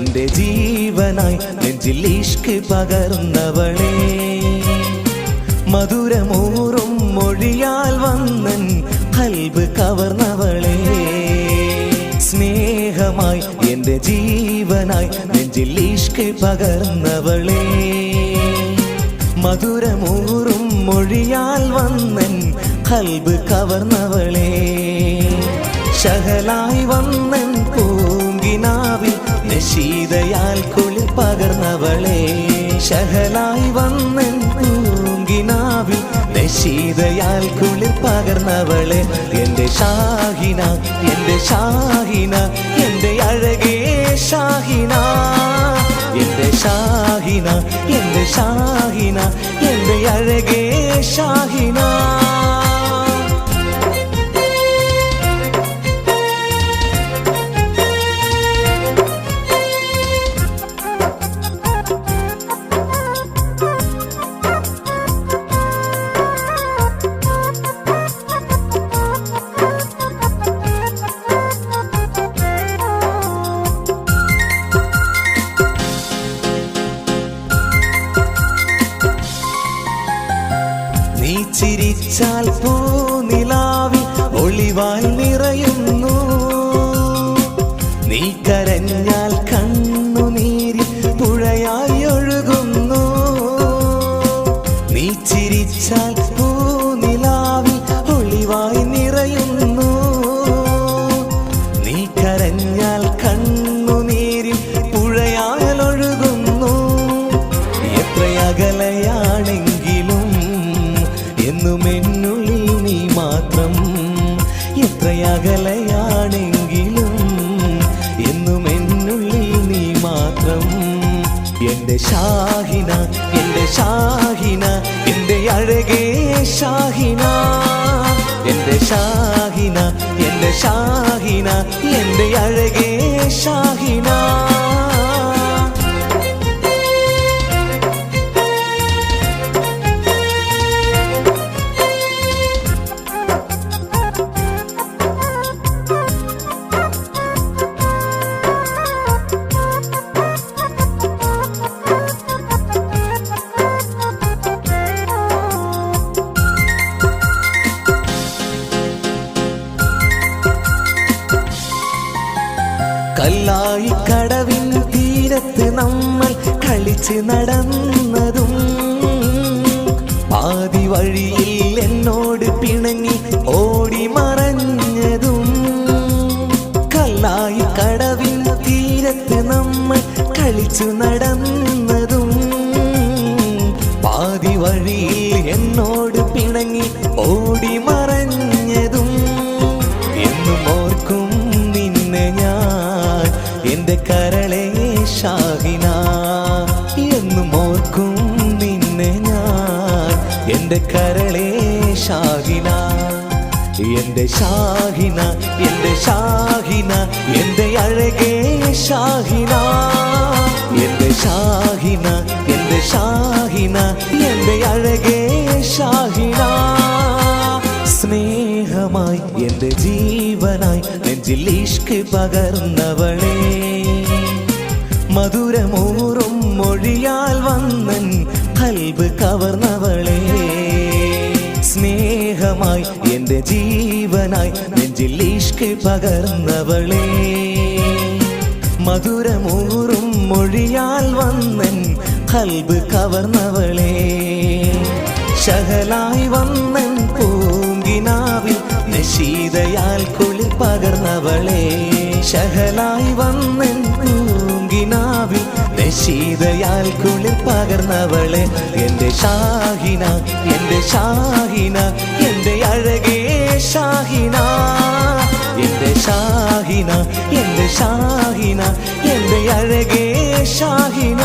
എൻ്റെ ജീവനായി നെഞ്ചിൽ ഇഷ്ക് പകർന്നവളെ, മധുരമൂറും മൊഴിയാൽ വന്നൻ ഖൽബ് കവർന്നവളെ, സ്നേഹമായി എൻ്റെ ജീവനായി നെഞ്ചിൽ ഇഷ്ക് പകർന്നവളെ, മധുരമൂറും മൊഴിയാൽ വന്നൻ ഖൽബ് കവർന്നവളെ, ശഹലായി വന്നൻ പൂങ്കിനാവിൽ നശീതയാൽ കുളിർ പകർന്നവളെ, ശഹലായി വന്നൻ പൂങ്കിനാവിൽ നശീതയാൽ കുളിർ പകർന്നവളെ, എൻ്റെ ഷാഹിന എൻ്റെ ഷാഹിന എൻ്റെ അഴകേ ഷാഹിന, എൻ്റെ ഷാഹിന എൻ്റെ ഷാഹിന എൻ്റെ അഴകേ ഷാഹിന. നീ ചിരിച്ചാൽ പൂനിലാവിൽ ഒളിവാൽ നിറയുന്നു, നീ കരഞ്ഞാൽ കണ്ണുനീരിൽ പുഴയായി ഒഴുകുന്നു, നീ ചിരിച്ചാൽ പൂനിലാവിൽ ഒളിവായി നിറയുന്നു, നീ കരഞ്ഞാൽ കണ്ണുനീരിൽ പുഴയാൽ ഒഴുകുന്നു, എത്രയകലയാണെങ്കിലും എന്നും എന്നുള്ളിൽ നീ മാത്രം, എത്രയകലയാണെങ്കിലും എന്നും എന്നുള്ളിൽ നീ മാത്രം, എൻ്റെ ഷാഹിന എൻ്റെ ഷാഹിന എൻ്റെ അഴകേ ഷാഹിന, എൻ്റെ ഷാഹിന എൻ്റെ ഷാഹിന എൻ്റെ അഴകേ ഷാഹിന. കല്ലായി കടവിൻ തീരത്ത് നമ്മൾ കളിച്ച് നടന്നതും, പാതി വഴിയിൽ എന്നോട് പിണങ്ങി ഓടി മറഞ്ഞതും, കല്ലായി കടവിൻ തീരത്ത് നമ്മൾ കളിച്ചു നടന്നതും, പാതി വഴിയിൽ എന്നോട് പിണങ്ങി ഓടി മറഞ്ഞതും, എന്നും ഓർക്കും നിന്നെ ഞാൻ എൻ്റെ കരളേ ഷാഹിന, എന്നും ഓർക്കും നിന്നെ ഞാൻ എൻ്റെ കരളേ ഷാഹിന, എൻ്റെ ഷാഹിന എൻ്റെ ഷാഹിന എൻ്റെ അഴകേ ഷാഹിന, എൻ്റെ ഷാഹിന എൻ്റെ ഷാഹിന എൻ്റെ അഴകേ ഷാഹിന. സ്നേഹമായി എൻ്റെ ജീവനായി നെഞ്ചിൽ ഇഷ്ക് പകർന്നവളെ, മധുരമൂറും മൊഴിയാൽ വന്നൻ ഖൽബ് കവർന്നവളെ, സ്നേഹമായി എൻ്റെ ജീവനായി നെഞ്ചിൽ ഇഷ്ക് പകർന്നവളെ, മധുരമൂറും മൊഴിയാൽ വന്നൻ ഖൽബ് കവർന്നവളെ, ശഹലായി വന്നൻ പൂങ്കിനാവിൽ നശീതയാൽ കുളിർ പകർന്നവളെ, ശഹലായി വന്നൻ പൂങ്കിനാവിൽ നശീതയാൽ കുളിർ പകർന്നവളെ, എൻ്റെ ഷാഹിന എൻ്റെ ഷാഹിന എൻ്റെ അഴകേ ഷാഹിന, എൻ്റെ ഷാഹിന എൻ്റെ ഷാഹിന എൻ്റെ അഴകേ ഷാഹിന.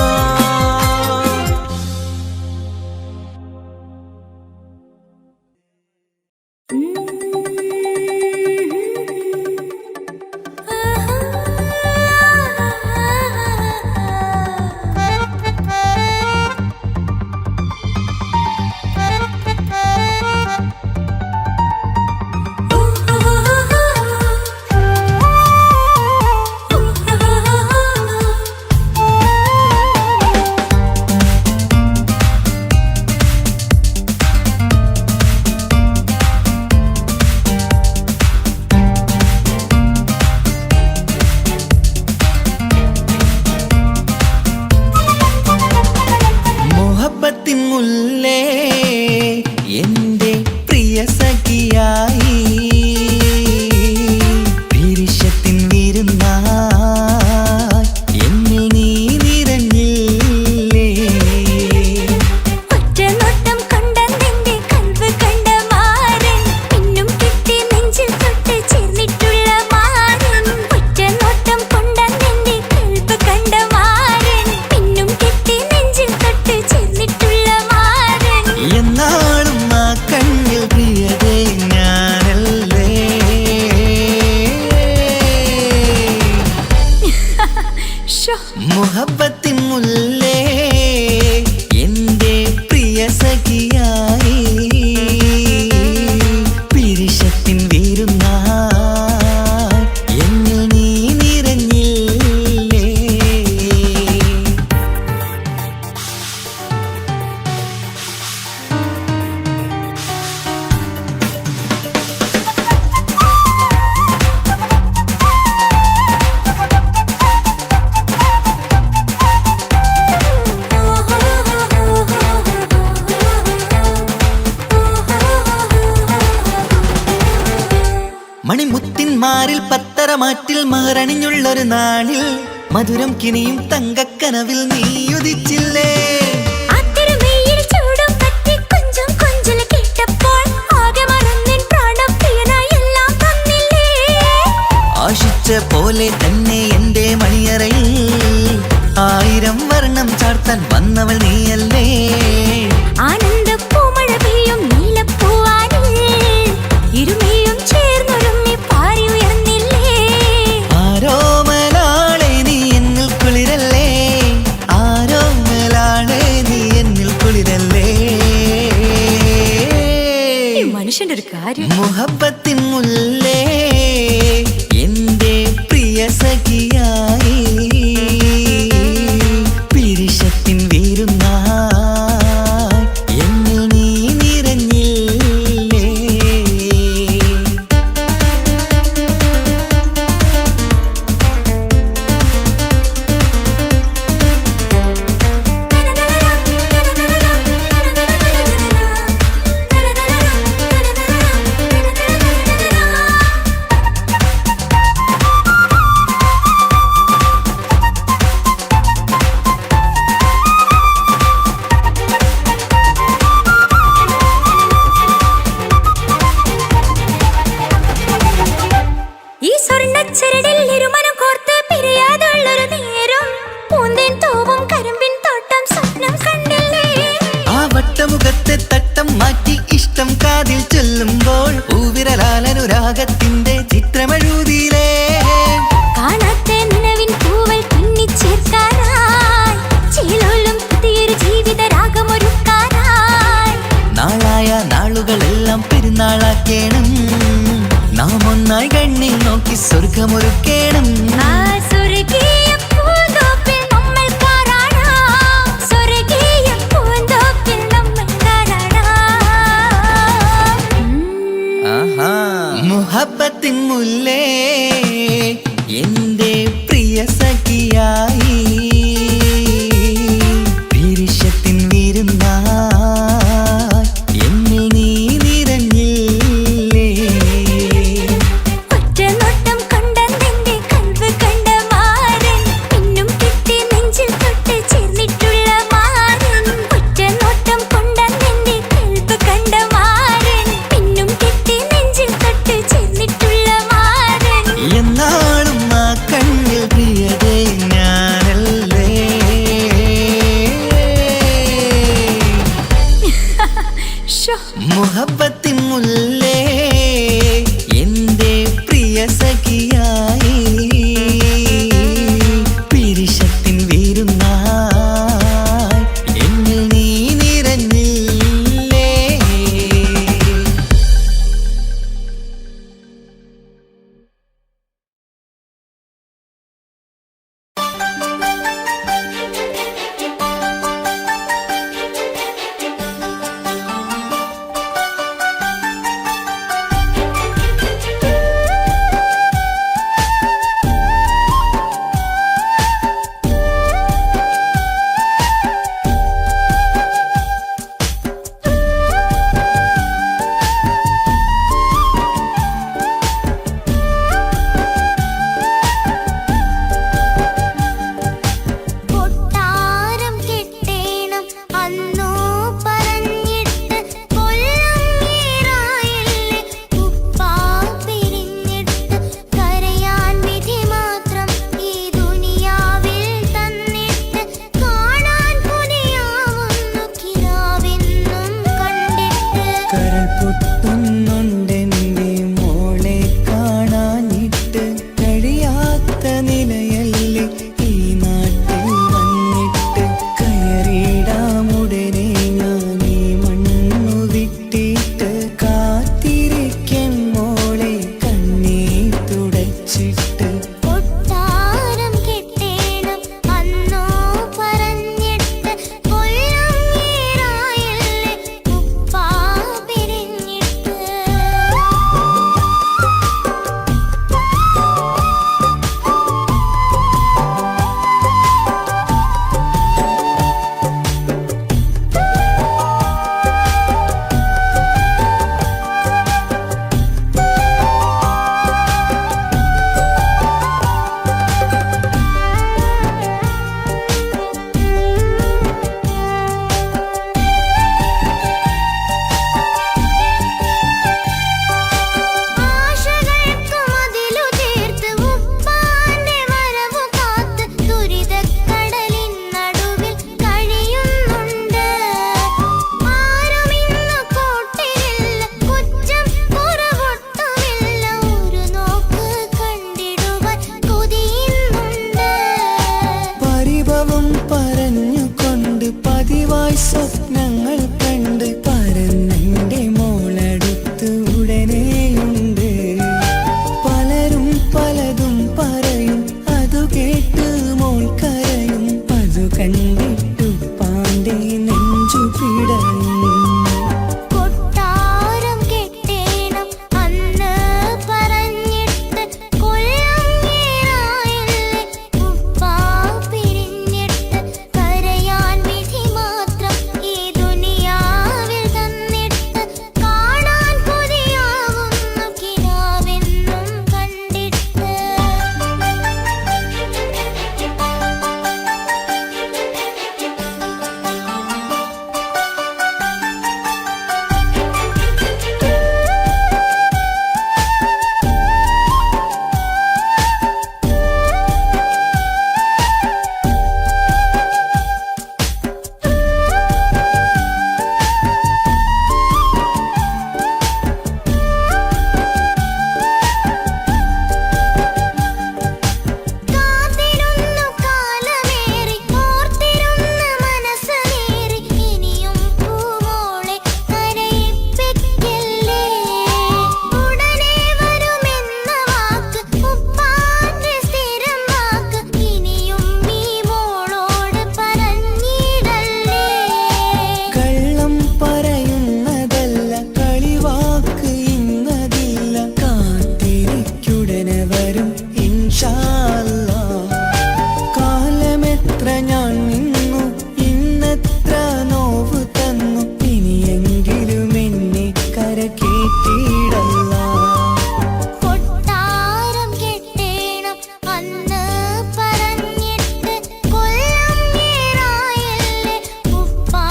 മുഹബത്തിൻ മുല്ലേ എന്റെ പ്രിയ സഖിയായി പിരിശത്തിൻ വീരുന്നായി എന്നിൽ നീ നിറഞ്ഞില്ലേ. മണിമുത്തിന്മാരിൽ പത്തരമാറ്റിൽ മഹറണിഞ്ഞുള്ളൊരു നാളിൽ മധുരം കിനിയും തങ്കക്കനവിൽ നീ ഉദിച്ചില്ലേ. ആശിച്ച പോലെ തന്നെ എന്റെ മണിയറയിൽ 1000 വർണ്ണം ചാർത്താൻ വന്നവൾ നീയല്ലേ. ആനന്ദപ്പൂമഴ പെയ്യും നീലപ്പൂവാനിൽ ഇരുമയും ചേർന്നൊരുമ്മി പാറി ഉയർന്നില്ലേ. ആരോമലാളെ നീ എന്നിൽ കുളിരല്ലേ, ആരോമലാളെ നീ എന്നിൽ കുളിരല്ലേ. മനുഷ്യന്റെ ഒരു കാര്യം. മുഹബത്തിൻ മുല്ലേ എന്റെ പ്രിയ സഖിയായി പിരിശത്തിൻ വീരുന്നായി എന്നിൽ നീ നിറഞ്ഞില്ലേ. ഈ സ്വർണ്ണച്ചരടിൽ ഇരുമനം കോർത്ത് പിരിയാതുള്ളൊരു നേരം പൂന്തേൻ തോവും കരിമ്പിൻ തോട്ടം സ്വപ്നം കണ്ടില്ലേ. ആ വട്ടമുഖത്തെ തട്ടം മാറ്റി ഇഷ്ടം കാതിൽ ചൊല്ലുമ്പോൾ പൂവിരലാലനുരാഗത്തിന്റെ ചിത്രമെഴുതിയിലേ. കാണാത്ത നിലവിൻ പൂവൽ പിന്നിച്ചേർക്കാനായി ചീലോലും പുതിയൊരു ജീവിത രാഗമൊരുക്കാനായി നാളായ നാളുകളെല്ലാം പെരുന്നാളാക്കേണം, നാം ഒന്നായി കണ്ണിൽ നോക്കി സ്വർഗമൊരുക്കേണം. ആ സ്വർഗീയ പൂന്തോപ്പിൽ നമ്മൾ കാണാം, സ്വർഗീയ പൂന്തോപ്പിൽ നമ്മൾ കാണാം. ആഹാ. മുഹബത്തിൻ മുല്ലേ എന്റെ പ്രിയ സഖിയായി പിരിശത്തിൻ വീരുന്നായി എന്നിൽ നീ നിറഞ്ഞില്ലേ. ഒറ്റ നോട്ടം കൊണ്ടെന്റെ കൽവ് കണ്ട മാരൻ പിന്നും കിട്ടി നെഞ്ചിൽ തൊട്ട് ചേർന്നിട്ടുള്ള മാരൻ. ഒറ്റ നോട്ടം കൊണ്ടെന്റെ കൽവ് കണ്ട മാരൻ പിന്നും കിട്ടി നെഞ്ചിൽ തൊട്ട് ചേർന്നിട്ടുള്ള മാരൻ. എന്നാളും ആ കണ്ണിൽ പ്രിയതേ ഞാനല്ലേ. മുഹബത്തിൻ മുല്ലേ എന്റെ പ്രിയ സഖിയായി പിരിശത്തിൻ വീരുന്നായി എന്നിൽ നീ നിറഞ്ഞില്ലേ. കണ്ടിട്ടു പാണ്ഡേ നെഞ്ചു പിടഞ്ഞു. കൊട്ടാരം കെട്ടേണം അന്ന് പറഞ്ഞിട്ട് കൊല്ലങ്ങേറായല്ലേ ഉപ്പാ പിരിഞ്ഞിട്ട് കരയാൻ വിധി മാത്രം ഈ ദുനിയാവിൽ തന്നിട്ട് കാണാൻ കൊതിയാവുന്നു കിനാവെന്നും കണ്ടിട്ട്. കാത്തിരുന്നു കാലമേറി ഓർത്തിരുന്ന മനസ്സേറി ഇനിയും പൂമോളെ കരയിപ്പിക്കല്ലേ. ഉടനെ വരുമെന്ന വാക്ക് ഉപ്പാന്റെ സ്ഥിരം വാക്ക് ഇനിയും ഈ മോളോട് പറഞ്ഞിടല്ലേ. കള്ളം പറയുന്നതല്ല കളിവാക്ക് ഇന്നതില്ല കാത്തിരിക്കുടനെ വരും ഇൻഷാ അല്ലാഹ്. കാലമെത്ര ഞാൻ നിന്നു ഇന്നെത്ര നോവ് തന്നു ഇനിയെങ്കിലും എന്നെ കരകേറ്റിടല്ല. കൊട്ടാരം കെട്ടേണം അന്ന് പറഞ്ഞിട്ട് കൊല്ലങ്ങേറായല്ലേ ഉപ്പാ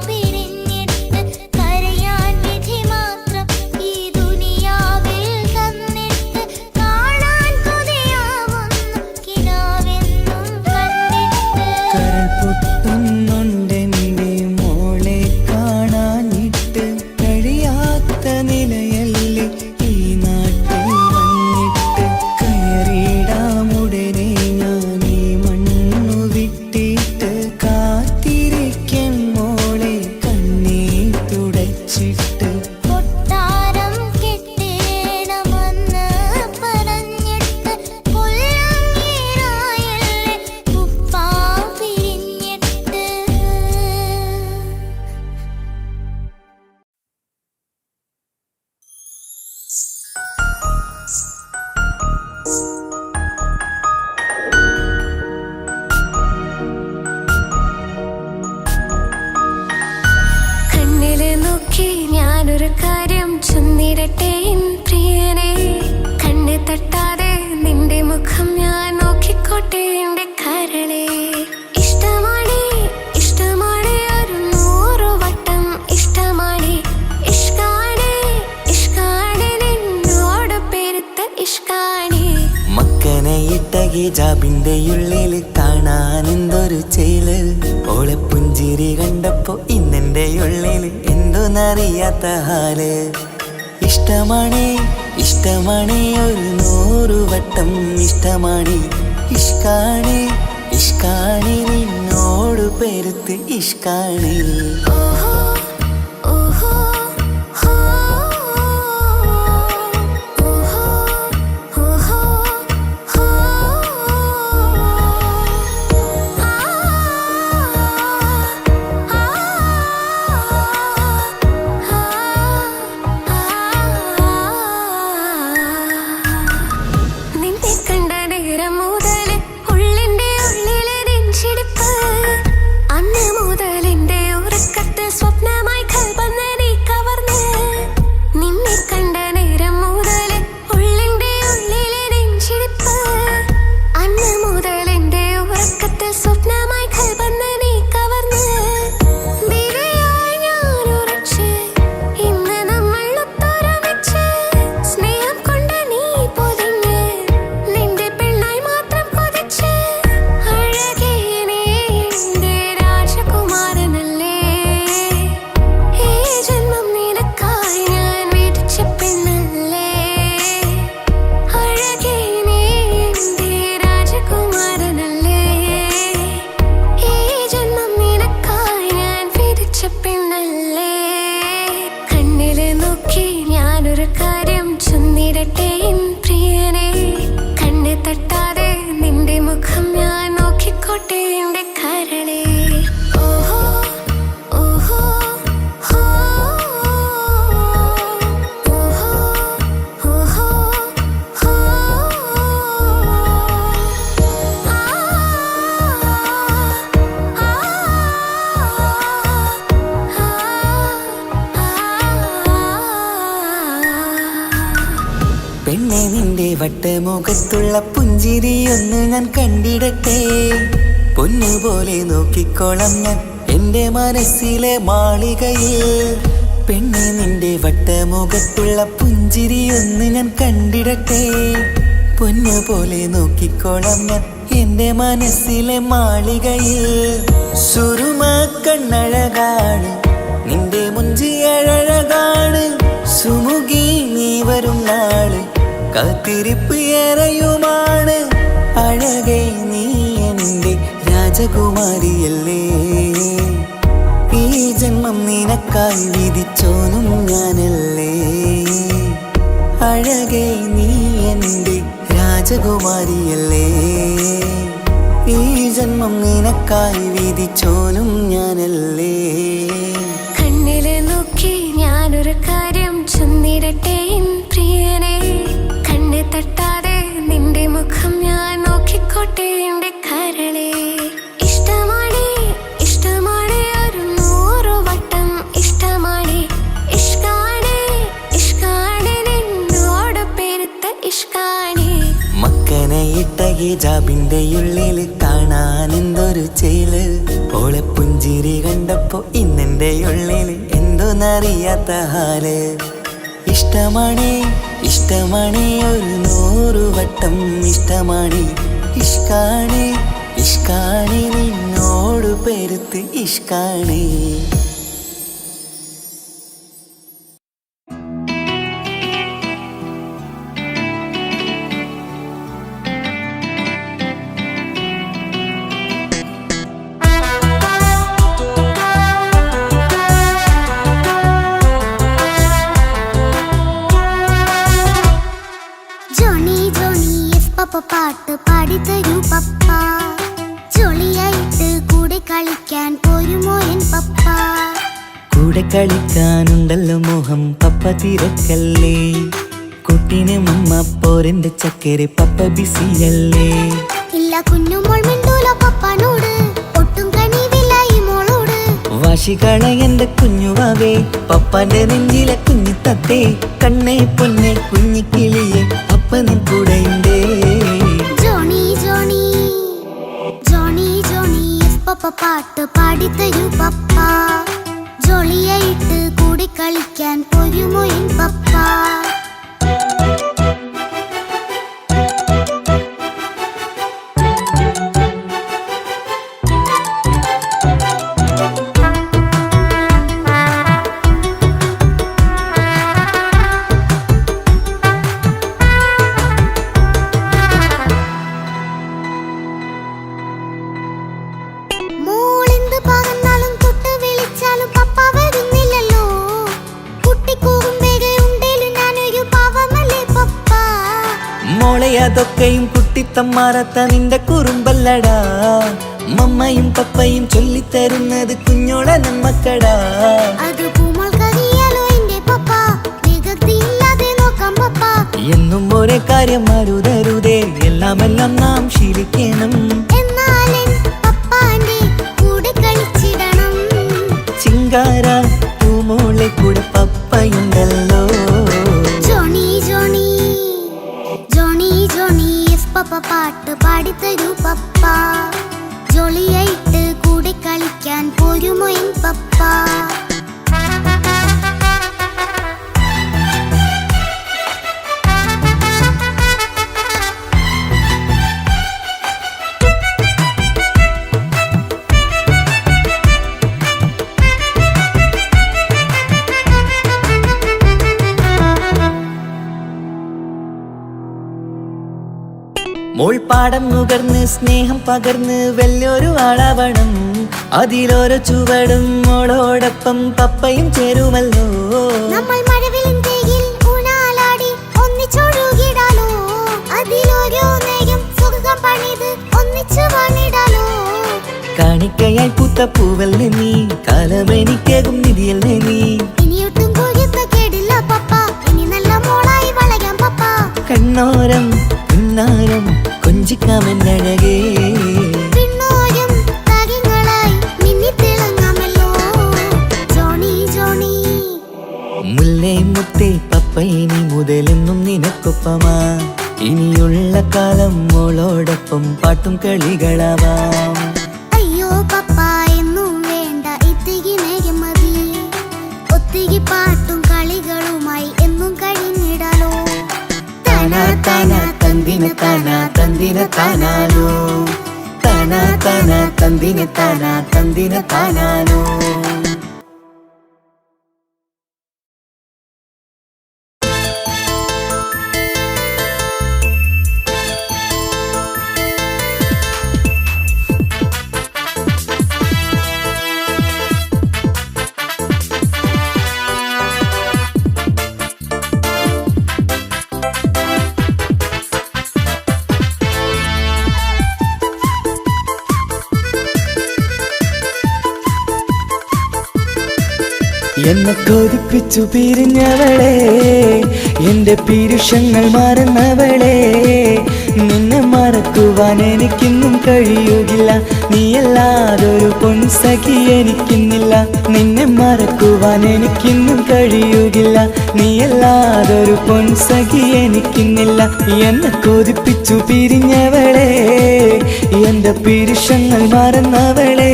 പിരിഞ്ഞിട്ട് കരയാൻ വിധി മാത്രം ഈ ദുനിയാവിൽ തന്നിട്ട് കാണാൻ കൊതിയാവുന്നു കിനാവെന്നും കണ്ടിട്ട്. കരൾ പൊട്ടുന്നുണ്ടെന്റെ മോളെ കാണാനിട്ട് കഴിയാത്ത നിലയല്ലേ ഈ നാട്ടിൽ വന്നിട്ട്. കയറിയിടാമുടനെ ഞാൻ ഈ മണ്ണു വിട്ടിട്ട് കാത്തിരിക്കാൻ മോളെ കണ്ണീർ തുടച്ചിട്ട്. കൊട്ടാരം കെട്ടേണമെന്ന് പറഞ്ഞിട്ട് കൊല്ലങ്ങേറായല്ലേ ഉപ്പാ പിരിഞ്ഞിട്ട്. കണ്ണിലെ നോക്കി ഞാനൊരു കാര്യം ചൊന്നിടട്ടെ എൻ പ്രിയനെ. കണ്ണ് തട്ടാതെ നിന്റെ മുഖം ഞാൻ നോക്കിക്കോട്ടെ എന്റെ കരളെ. ഇഷ്ടമാണ് ഇഷ്ടമാണ് ഒരു 100 വട്ടം ഇഷ്ടമാണ്. ഇഷ്കാണ് ഇഷ്കാണ് നിന്നോട് പെരുത്ത ഇഷ്കാണ്. മക്കനെ ഇട്ട ഹിജാബിന്റെ ഉള്ളിൽ കാണാൻ എന്തൊരു ചേല്. ഓളെ പുഞ്ചിരി കണ്ടപ്പോ ഇന്നെന്റെ ഉള്ളിൽ എന്തോന്നറിയാത്ത ഹാല്. ഇഷ്ടമാണ് ഇഷ്ടമാണ് ഒരു 100 വട്ടം ഇഷ്ടമാണ്. ഇഷ്കാണ് ഇഷ്കാണ് നിന്നോട് പെരുത്ത് ഇഷ്കാണ്. ഓഹോ ഓഹോ ഹോ ഓഹോ ഓഹോ ഹോ. ആ ആ നിന്നെ കണ്ട നേരം മുതൽ ഉള്ളിന്റെ ഉള്ളിലെ നെഞ്ചിടിപ്പ് അന്ന് മുതൽ എന്റെ ഉറക്കത്തിൽ സ്വപ്നമായി കൽപ്പന നീ കവർന്ന്. നിന്നെ കണ്ട നേരം മുതൽ ഉള്ളിന്റെ ഉള്ളിലെ നെഞ്ചിടിപ്പ് അന്ന് മുതൽ എന്റെ ഉറക്കത്തിൽ സ്വപ്നമായി കൽപ്പന നീ കവർന്ന്. വിരയായി ഞാൻ ഉറച്ച് ഇന്ന് നമ്മൾ ഒത്തൊരുമിച്ച് സ്നേഹം കൊണ്ട് നീ പൊതിഞ്ഞ് നിന്റെ പെണ്ണായി മാത്രം കൊതിച്ച്. അഴകേ നീ എന്റെ രാജകുമാരനല്ലേ. ഈ ജന്മം നിനക്കായി ഞാൻ വിധിച്ച പെണ്ണല്ലേ. അഴകേ നീ എന്റെ രാജകുമാരനല്ലേ. ഈ ജന്മം നിനക്കായി ഞാൻ വിധിച്ച പെണ്ണല്ലേ. കണ്ണിലെ നോക്കി ഞാനൊരു കാര്യം ചൊന്നിടട്ടെ എൻ പ്രിയനെ. കണ്ണ് തട്ടാതെ നിന്റെ മുഖം ഞാൻ നോക്കിക്കോട്ടെ എന്റെ കരളെ. വട്ടമുഖത്തുള്ള പുഞ്ചിരിയൊന്ന് ഞാൻ കണ്ടിടട്ടെ. പൊന്നുപോലെ നോക്കിക്കോളം ഞാൻ എൻ്റെ മനസ്സിലെ മാളികയിൽ. പെണ്ണെ നിന്റെ വട്ടമുഖത്തുള്ള പുഞ്ചിരിയൊന്ന് ഞാൻ കണ്ടിടട്ടെ. പൊന്നുപോലെ നോക്കിക്കോളം ഞാൻ എൻ്റെ മനസ്സിലെ മാളികയിൽ. സുറുമ കണ്ണഴകാണ് നിന്റെ മുഞ്ചിയഴകാണ്. സുമുഖി നീ വരും നാള് കാത്തിരിപ്പ് ഏറെയുമാണ്. അഴകേ നീ എൻ്റെ രാജകുമാരിയല്ലേ. ഈ ജന്മം നിനക്കായി വിധിച്ചോനും ഞാനല്ലേ. അഴകേ നീ എൻ്റെ രാജകുമാരിയല്ലേ. ഈ ജന്മം നിനക്കായി വിധിച്ചോനും ഞാനല്ലേ. കണ്ണിലെ നോക്കി ഞാനൊരു കാര്യം ചൊന്നിടട്ടെ പ്രിയനെ. കണ്ണ് തട്ടാതെ നിന്റെ മുഖം ഞാൻ നോക്കിക്കോട്ടെ എൻ്റെ കരളെ. ഇഷ്ടമാണ് ഇഷ്ടമാണ് ഒരു 100 വട്ടം ഇഷ്ടമാണ്. ഇഷ്കാണ് ഇഷ്കാണ് നിന്നോട് പെരുത്ത ഇഷ്കാണ്. മക്കനയിട്ട ഹിജാബിന്റെ ഉള്ളിൽ കാണാൻ എന്തൊരു ചേല്. ഓളെ പുഞ്ചിരി കണ്ടപ്പോ ഇന്നെന്റെ ഉള്ളിൽ എന്തോന്നറിയാത്ത ഹാല്. ഇഷ്ടമാണ് ഇഷ്ടമാണ് ഒരു 100 വട്ടം ഇഷ്ടമാണ്. ഇഷ്കാണ് ഇഷ്കാണ് നിന്നോട് പെരുത്ത് ഇഷ്കാണ്. പാട്ട് പാടിത്തരൂ പപ്പ. ജോളിയായിട്ട് കൂടെ കളിക്കാൻ പോരുമോ എൻ പപ്പ. കൂടെ കളിക്കാനുണ്ടല്ലോ മോഹം പപ്പ തിരക്കല്ലേ. കുട്ടീനെ മമ്മ പോരെന്റെ ചക്കരെ പപ്പ ബിസിയല്ലേ. ഇല്ല കുഞ്ഞുമോൾ മിണ്ടൂലോ പപ്പനോട്. ഒട്ടും കണിവില്ല ഈ മോളോട്. വാശികള എന്റെ കുഞ്ഞുവാവേ പപ്പാന്റെ നെഞ്ചിലെ കുഞ്ഞു തത്തേ. കണ്ണേ പൊന്നെ കുഞ്ഞിക്കിളിയെ അപ്പനും കൂടെയുണ്ടേ. ജോണി ജോണി ജോണി ജോണി പപ്പ പാട്ട് പാടിത്തരൂ പപ്പ. ജോളിയായിട്ട് കൂടെ കളിക്കാൻ പോരുമോ എൻ പപ്പ. അതൊക്കെയും കുട്ടിത്തമ്മാറത്ത നിന്റെ കുറുമ്പല്ലടാ. മമ്മയും പപ്പയും ചൊല്ലിത്തരുന്നത് കുഞ്ഞോളെ നമ്മക്കടാ. എന്നും ഒരേ കാര്യം അരുതരുതേ. എല്ലാം നാം ശീലിക്കണം. ചിങ്കാര പൂമോളെ കൂടെ പപ്പയുണ്ടല്ലോ. പപ്പ പാട്ട് പാടിത്തരൂ പപ്പ. ജോളിയായിട്ട് കൂടെ കളിക്കാൻ പോരുമോ എൻ പപ്പ. മോൾ പാടം നുകർന്ന് സ്നേഹം പകർന്ന് വലിയൊരു ആളാവണം. അതിലോരോ ചുവടും മോളോടൊപ്പം പപ്പയും ചേരുമല്ലോ. നമ്മൾ മഴവിലും തേയിൽ ഊനാലാടി ഒന്നിച്ചൊഴുകിടാലോ. അതിലോരോ നേരം സുഖം പണിത് ഒന്നിച്ചു വാണിടാലോ. കാണിക്കയായി പൂത്ത പൂവല്ലേ നീ. കാലമെനിക്കേകും നിധിയല്ലേ നീ. ഇനിയൊട്ടും കുഴിത്ത കേടില്ല പപ്പ. ഇനി നല്ല മോളായി വളയാം പപ്പ. കണ്ണോരം പിന്നാരം കൊഞ്ചിക്കാമെന്നഴകേ. പിന്നോരം താരങ്ങളായി മിന്നിത്തിളങ്ങാമല്ലോ. ജോണി ജോണി മുല്ലേ മുത്തേ പപ്പ ഇനി മുതലെന്നും നിനക്കൊപ്പമാ. ഇനി കളികളാവാം. അയ്യോ പപ്പ എന്നും വേണ്ട ഇത്തിരി നേരം മതി. ഒത്തിരി പാട്ടും കളികളുമായി എന്നും കഴിഞ്ഞിടാലോ. താനാ താനാ തന്തിന താനാ തന്തിന താനാനോ, താനാ താനാ തന്തിന താനാ തന്തിന താനാനോ. എന്നെ കൊതിപ്പിച്ചു പിരിഞ്ഞവളെ, എന്റെ പീരുഷങ്ങൾ മറന്നവളെ. നിന്നെ മറക്കുവാൻ എനിക്കിന്നും കഴിയുകില്ല, നീയല്ലാതൊരു പൊൻസഖി എനിക്കിന്നില്ല. നിന്നെ മറക്കുവാൻ എനിക്കിന്നും കഴിയുകില്ല, നീയല്ലാതൊരു പൊൻസഖി എനിക്കിന്നില്ല. എന്നെ കൊതിപ്പിച്ചു പിരിഞ്ഞവളെ, എന്റെ പീരുഷങ്ങൾ മറന്നവളെ.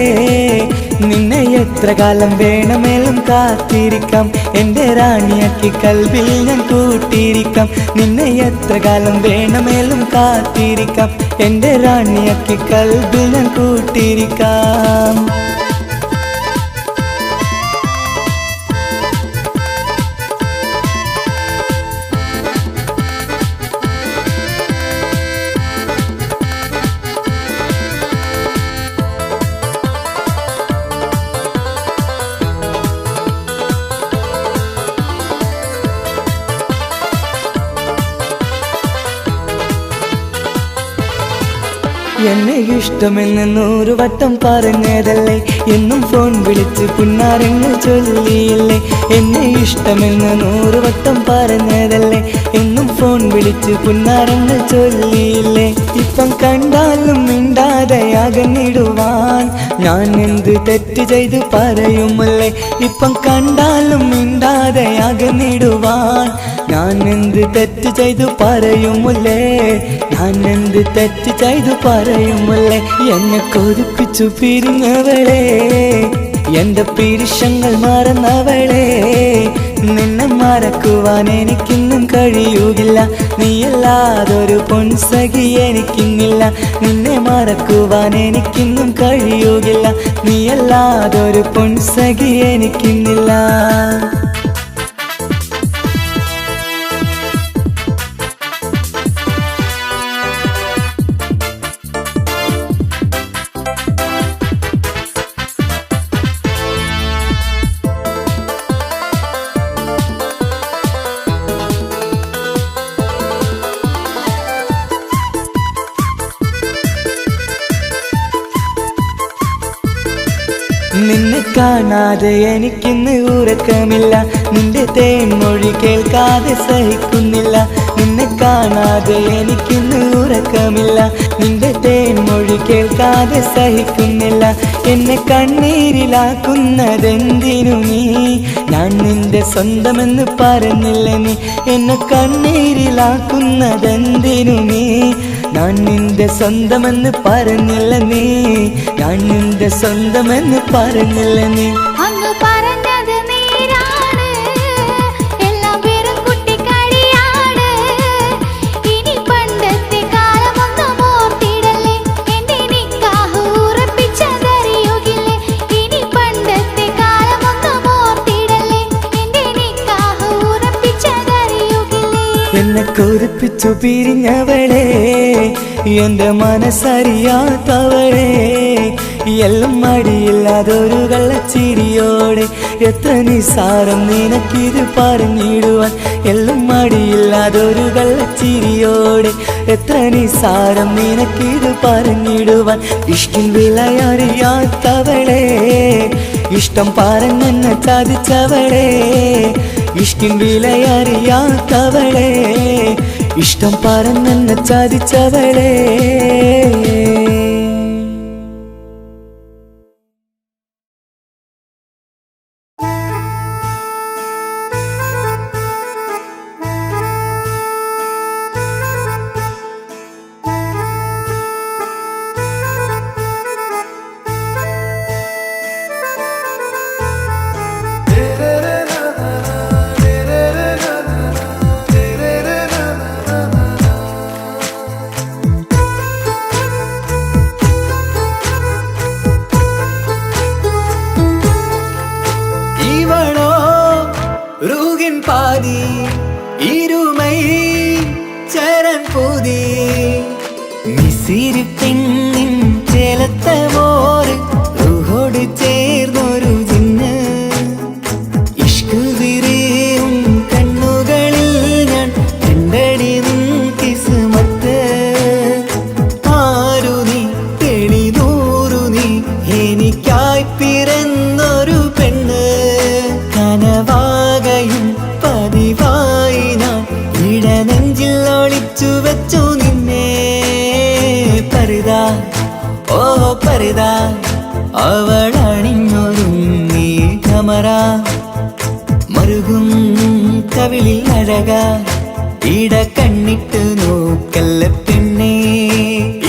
നിന്നെ എത്ര കാലം വേണമെങ്കിലും കാത്തിരിക്കാം, എന്റെ റാണിയാക്കി കൽവിൽ ഞാൻ കൂട്ടിയിരിക്കാം. നിന്നെ എത്ര കാലം വേണമെങ്കിലും കാത്തിരിക്കാം, എന്റെ റാണിയാക്കി കൽവിൽ ഞാൻ കൂട്ടിയിരിക്കാം. എന്നെ ഇഷ്ടമെന്ന് 100 വട്ടം പറഞ്ഞതല്ലേ, എന്നും ഫോൺ വിളിച്ച് പുന്നാരങ്ങൾ ചൊല്ലിയില്ലേ. എന്നെ ഇഷ്ടമെന്ന് 100 വട്ടം പറഞ്ഞതല്ലേ, എന്നും ഫോൺ വിളിച്ച് പുന്നാരങ്ങൾ ചൊല്ലിയില്ലേ. ഇപ്പം കണ്ടാലും മിണ്ടാതെ അകന്നിടുവാൻ ഞാൻ എന്ത് തെറ്റ് ചെയ്ത് പറയുമല്ലേ. ഇപ്പം കണ്ടാലും മിണ്ടാതെ അകന്നിടുവാൻ ഞാൻ എന്ത് തെറ്റ് ചെയ്തു പറയുമല്ലേ, ഞാൻ എന്ത് തെറ്റ് ചെയ്തു പറയുമല്ലേ. എന്നെ കൊതിപ്പിച്ചു പിരിഞ്ഞവളെ, എന്റെ പീരുഷങ്ങൾ മറന്നവളെ. നിന്നെ മറക്കുവാൻ എനിക്കിന്നും കഴിയുകില്ല, നീയല്ലാതൊരു പൊൻസഖി എനിക്കിന്നില്ല. നിന്നെ മറക്കുവാൻ എനിക്കിന്നും കഴിയുകില്ല, നീയല്ലാതൊരു പൊൻസഖി എനിക്കിന്നില്ല. നിന്നെ കാണാതെ എനിക്കിന്ന് ഉറക്കമില്ല, നിന്റെ തേൻമൊഴി കേൾക്കാതെ സഹിക്കുന്നില്ല. നിന്നെ കാണാതെ എനിക്കിന്ന് ഉറക്കമില്ല, നിന്റെ തേൻമൊഴി കേൾക്കാതെ സഹിക്കുന്നില്ല. എന്നെ കണ്ണീരിലാക്കുന്നതെന്തിനു നീ, ഞാൻ നിന്റെ സ്വന്തമെന്ന് പറഞ്ഞില്ല നീ. എന്നെ കണ്ണീരിലാക്കുന്നതെന്തിനു നീ, ഞാൻ നിന്റെ സ്വന്തമെന്ന് പറഞ്ഞില്ല നീ. ഞാൻ നിന്റെ സ്വന്തമെന്ന് പറഞ്ഞില്ല നീ. അങ്ങ് പറഞ്ഞത് നേരാണ്, എല്ലാം വെറും കുട്ടിക്കളിയാണ്. ഇനി പണ്ടത്തെ കാലമൊന്നും ഓർത്തിടല്ലേ, എന്റെ നിക്കാഹ് ഉറപ്പിച്ചതറിയുകില്ലേ. ഇനി പണ്ടത്തെ കാലമൊന്നും ഓർത്തിടല്ലേ, എന്റെ നിക്കാഹ് ഉറപ്പിച്ചതറിയുകില്ലേ. എന്നെ കൊതിപ്പിച്ചു പിരിഞ്ഞവളെ, എന്റെ മനസ്സറിയാത്തവളെ. എല്ലാം മടിയില്ലാതൊരു കള്ളച്ചിരിയോടെ, എത്ര നിസാരം നിനക്കിത് പറഞ്ഞിടുവാൻ. എല്ലാം മടിയില്ലാതൊരു കള്ളച്ചിരിയോടെ, എത്ര നിസാരം നിനക്കിത് പറഞ്ഞിടുവാൻ. ഇഷ്കിൻ വിലയറിയാത്തവളെ, ഇഷ്ടം പറഞ്ഞെന്നെ ചതിച്ചവളെ. ഇഷ്കിൻ വിലയറിയാത്തവളെ, ഇഷ്ടം പറഞ്ഞെന്നെ ചതിച്ചവളെ. പാതി ഇരുമൈ ചരൻ പൂതി മിസിരി പെണ്ണിൻ ചേലത്ത മോര് റൂഹോട് ചേർന്നൊരു ജിന്ന് ഇഷ്ക് വിരിയും കണ്ണുകളിൽ ഞാൻ കണ്ടടി നിൻ കിസ്മത്ത് ആരു നീ തെളിനൂറു നീ എനിക്കായി പിറന്നൊരു പെണ്ണ് കനവാകയും പതിവായി ഞാൻ ഇടനെഞ്ചിൽ ഒളിച്ചു വെച്ചു നിന്നെ പരിതാ ഓ പരിതാ അവളണിഞ്ഞൊരുങ്ങി കമറ മറുകും കവിളിൽ അഴക ഇട കണ്ണിട്ട് നോക്കല്ല പെണ്ണേ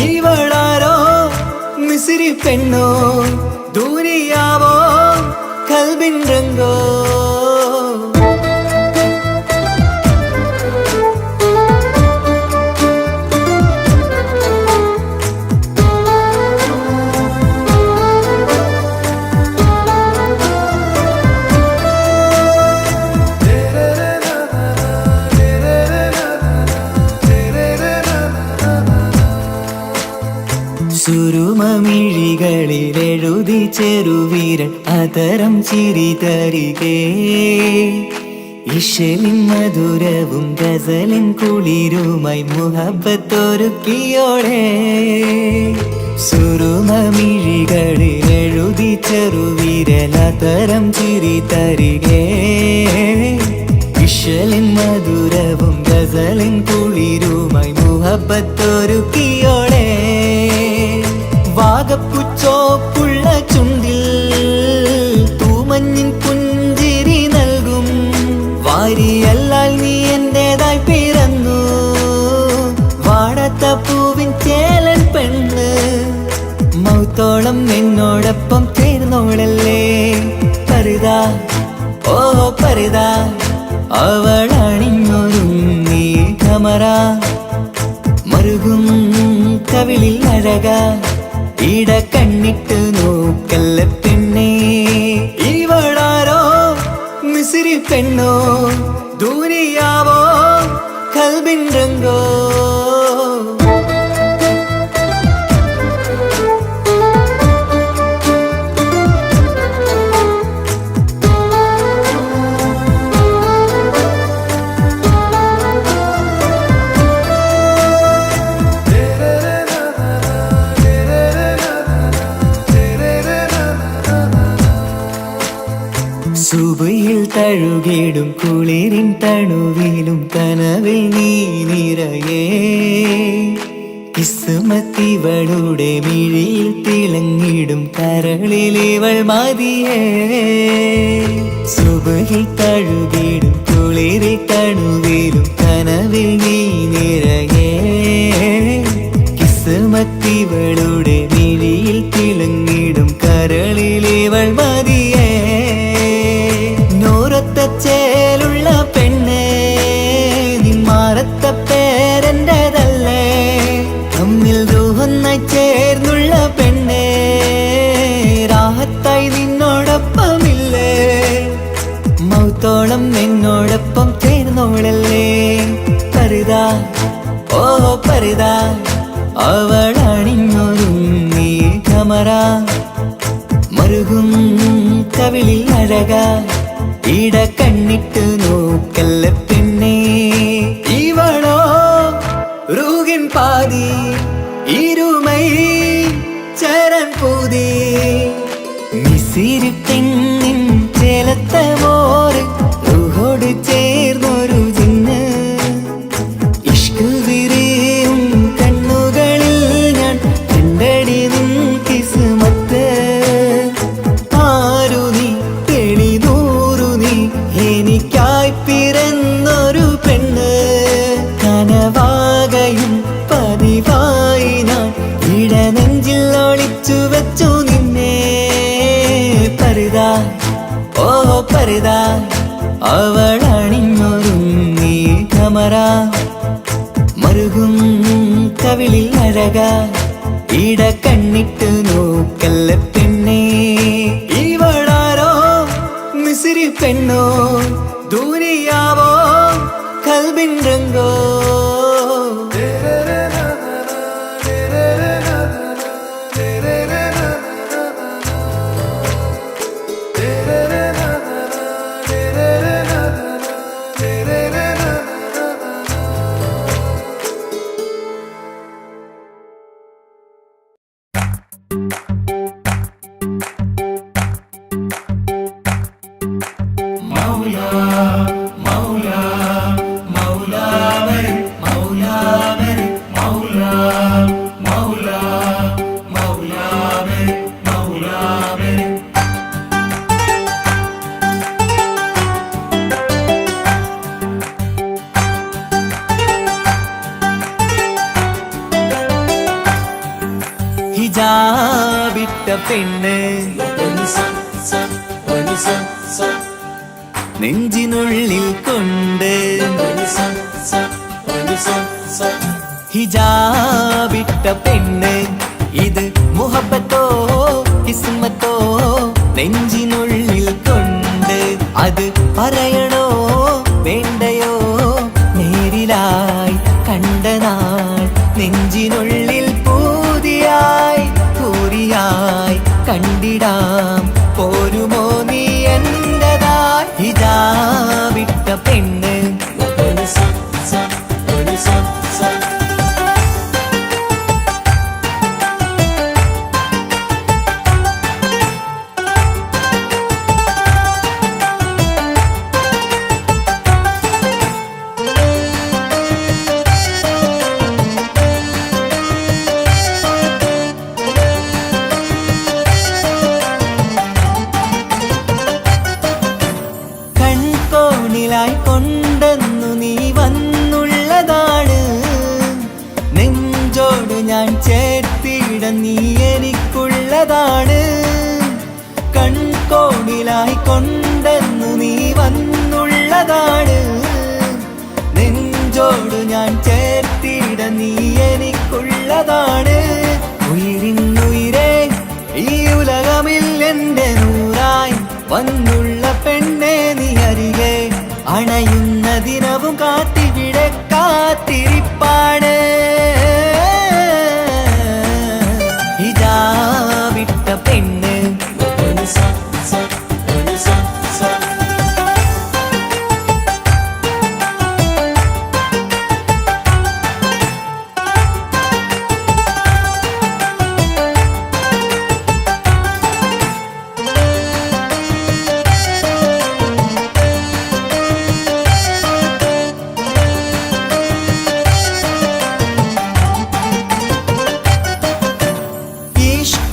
ഇവളാരോ മിസിരി പെണ്ണോ ദൂരിയാവോ കൽബിൻ രംഗോ സുരുമമിഴികളിൽ എഴുതി ചെറുവീരൻ അതരം ചിരി തരികേ ഇശലിൻ മധുരവും ഗസലിൻ കുളിരുമായി മുഹബത്തൊരുക്കിയോടെ സുരുമമിഴികളിൽ എഴുതി ചെറുവീരൻ അതരം ചിരി തരികേ ഇശലിൻ മധുരവും ഗസലിൻ കുളിരുമായി മുഹബത്തൊരുക്കിയോടെ വാഗപ്പുച്ചോപ്പുള്ള ചുണ്ടിൽ തൂമഞ്ഞിൻ പുഞ്ചിരി നൽകും വാരിയല്ലാൽ നീ എന്റേതായി പിറന്നു വാടത്ത പൂവിൻ ചേലൻ പെണ്ണ് മൗത്തോളം എന്നോടൊപ്പം ചേർന്നോളല്ലേ പരിതാ ഓ പരിതാ അവളണിഞ്ഞൊരുങ്ങി കമറ മറുകും കവിളിൽ അഴക ഇട കണ്ണിട്ട് നോക്കല്ല പെണ്ണേ ഇവളാരോ മിസിരി പെണ്ണോ ദൂരിയാവോ കൽബിൻ രംഗോ സുബയിൽ തഴുകിടും കുളിരിൻ തണുവിലും കനവിൽ നീ നിറയേ കിസ്മത്തിവളുടെ മിഴിയിൽ തിളങ്ങിടും കരളിലിവൾ മതിയേ സുബയിൽ തഴുകിടും കുളിരിൻ തണുവിലും കനവിൽ നീ നിറയേ കിസ്മത്തിവളുടെ മിഴിയിൽ തിളങ്ങിടും കരളിലിവൾ മതിയേ ചേലുള്ള പെണ്ണേ നിന്മാറത്ത പേരെന്റേതല്ലേ തമ്മിൽ റൂഹൊന്നായി ചേർന്നുള്ള പെണ്ണേ രാഹത്തായി നിന്നോടൊപ്പമില്ലേ മൗത്തോളം എന്നോടൊപ്പം ചേർന്നോളല്ലേ പരിതാ ഓ പരിതാ അവളണിഞ്ഞൊരുങ്ങി കമറ മറുകും കവിളിൽ അഴക ഇട കണ്ണിട്ട് നോക്കല്ല പെണ്ണേ ഇവളോ റൂഹിൻ പാതി ഇരുമൈ ചരൻ പൂതി മിസിരി പെണ്ണിൻ ചേലത്ത മോര് റൂഹോട് ചേർന്നൊരു ജിന്ന് ഇഷ്ക് വിരിയും കണ്ണുകളിൽ ഞാൻ കണ്ടടി നിൻ കിസ്മത്ത് ആരു നീ തെളിനൂറു നീ എനിക്കായി പിറന്നൊരു പെണ്ണ് കനവാകയും പതിവായി ഞാൻ ഇടനെഞ്ചിൽ ഒളിച്ചു വെച്ചു നിന്നെ പരിതാ ഓ പരിതാ അവളണിഞ്ഞൊരുങ്ങി കമറ മറുകും കവിളിൽ അഴക ഇട കണ്ണിട്ട് നോക്കല്ല പെണ്ണേ ഇവളാരോ മിസിരി പെണ്ണോ ദൂരിയാവോ കൽബിൻ രംഗോ ഹിജാബിട്ട പെണ്ണ് നെഞ്ചിനുള്ളിൽ കൊണ്ട് ഹിജാബിട്ട പെണ്ണ് ഇത് മുഹബത്തോ കിസ്മത്തോ നെഞ്ചിനുള്ളിൽ കൊണ്ട് അത് പറയണോ വേണ്ടയോ നേരിലായി കണ്ട നാൾ നെഞ്ചിനുള്ളിൽ പൂതിയായി പൂരിയായി കണ്ടിടാം പോരുമോ നീ എന്റതായി ഹിജാബിട്ട പെണ്ണ് കൺകോണിലായി കൊണ്ടെന്നു നീ വന്നുള്ളതാണ് നെഞ്ചോട് ഞാൻ ചേർത്തിട നീ എനിക്കുള്ളതാണ് കൺകോണിലായി കൊണ്ടെന്നു നീ വന്നുള്ളതാണ് നെഞ്ചോട് ഞാൻ ചേർത്തിട നീ എനിക്കുള്ളതാണ് ഉയിരിന്നുയിരേ ഈ ഉലകമിൽ എന്റെ നൂറായി വന്നുള്ള പെണ്ണെ നീ അരികെ അണയുന്ന ദിനവും കാത്തിവിടെ കാത്തിരിപ്പാണ് ഹിജാബിട്ട പെണ്ണ്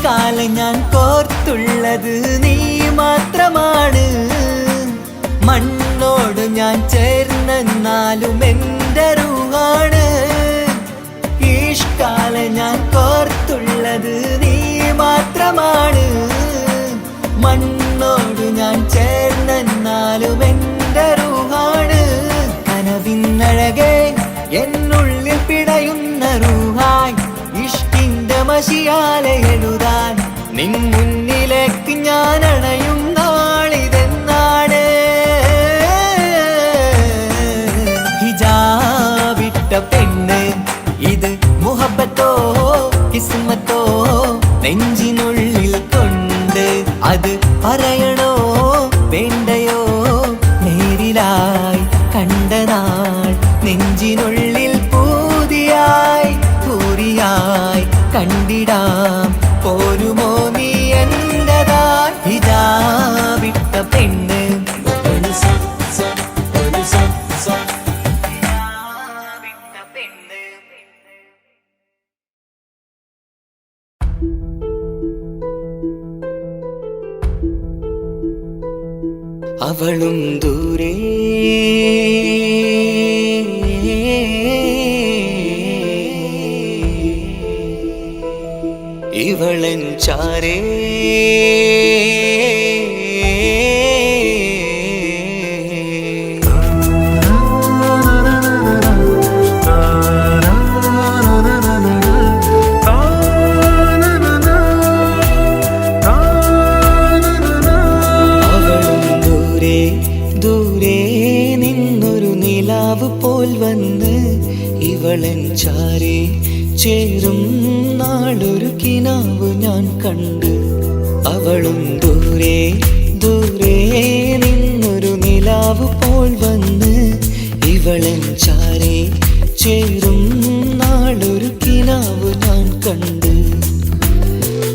കാലം ഞാൻ കോർത്തുള്ളത് നീ മാത്രമാണ് മണ്ണോട് ഞാൻ ചേർന്നെന്നാലും എൻ്റെ റൂഹാണ് ഈഷ്കാലം ഞാൻ കോർത്തുള്ളത് നീ മാത്രമാണ് മണ്ണോട് ഞാൻ ചേർന്നെന്നാലും എൻ്റെ റൂഹാണ് കനവിന്നഴകെ എന്നുള്ളിൽ പിടയുന്ന റൂഹായി ഇഷ്കിന്റെ മഷിയാലെ എഴുതാൻ നിൻ മുന്നിലേക്ക് ഞാൻ അണയും നാളിതെന്നാണ് ഹിജാബിട്ട പെണ്ണ് ഇത് മുഹബത്തോ കിസ്മത്തോ നെഞ്ചിനുള്ളിൽ കൊണ്ട് അത് പറയണോ വേണ്ടയോ നേരിലായി കണ്ട നാൾ നെഞ്ചിനുള്ളിൽ പൂതിയായി പൂരിയായി കണ്ടിടാം പോരുമോ നീ എന്റതായി ഹിജാബിട്ട പെണ്ണ് അവളും ദൂരെ ഇവളൻ ചാരേ അവളും ദൂരെ ദൂരെ നിലാവ് പോൽ വന്ന് ഇവളൻ ചാരേ ചേരും നാളൊരു കിനാവ് ഞാൻ കണ്ട്. അവളും ദൂരെ ദൂരെ നിന്നൊരു നിലാവ് പോൽ വന്ന് ഇവളൻ ചാരേ ചേരും നാളൊരു കിനാവ് ഞാൻ കണ്ട്.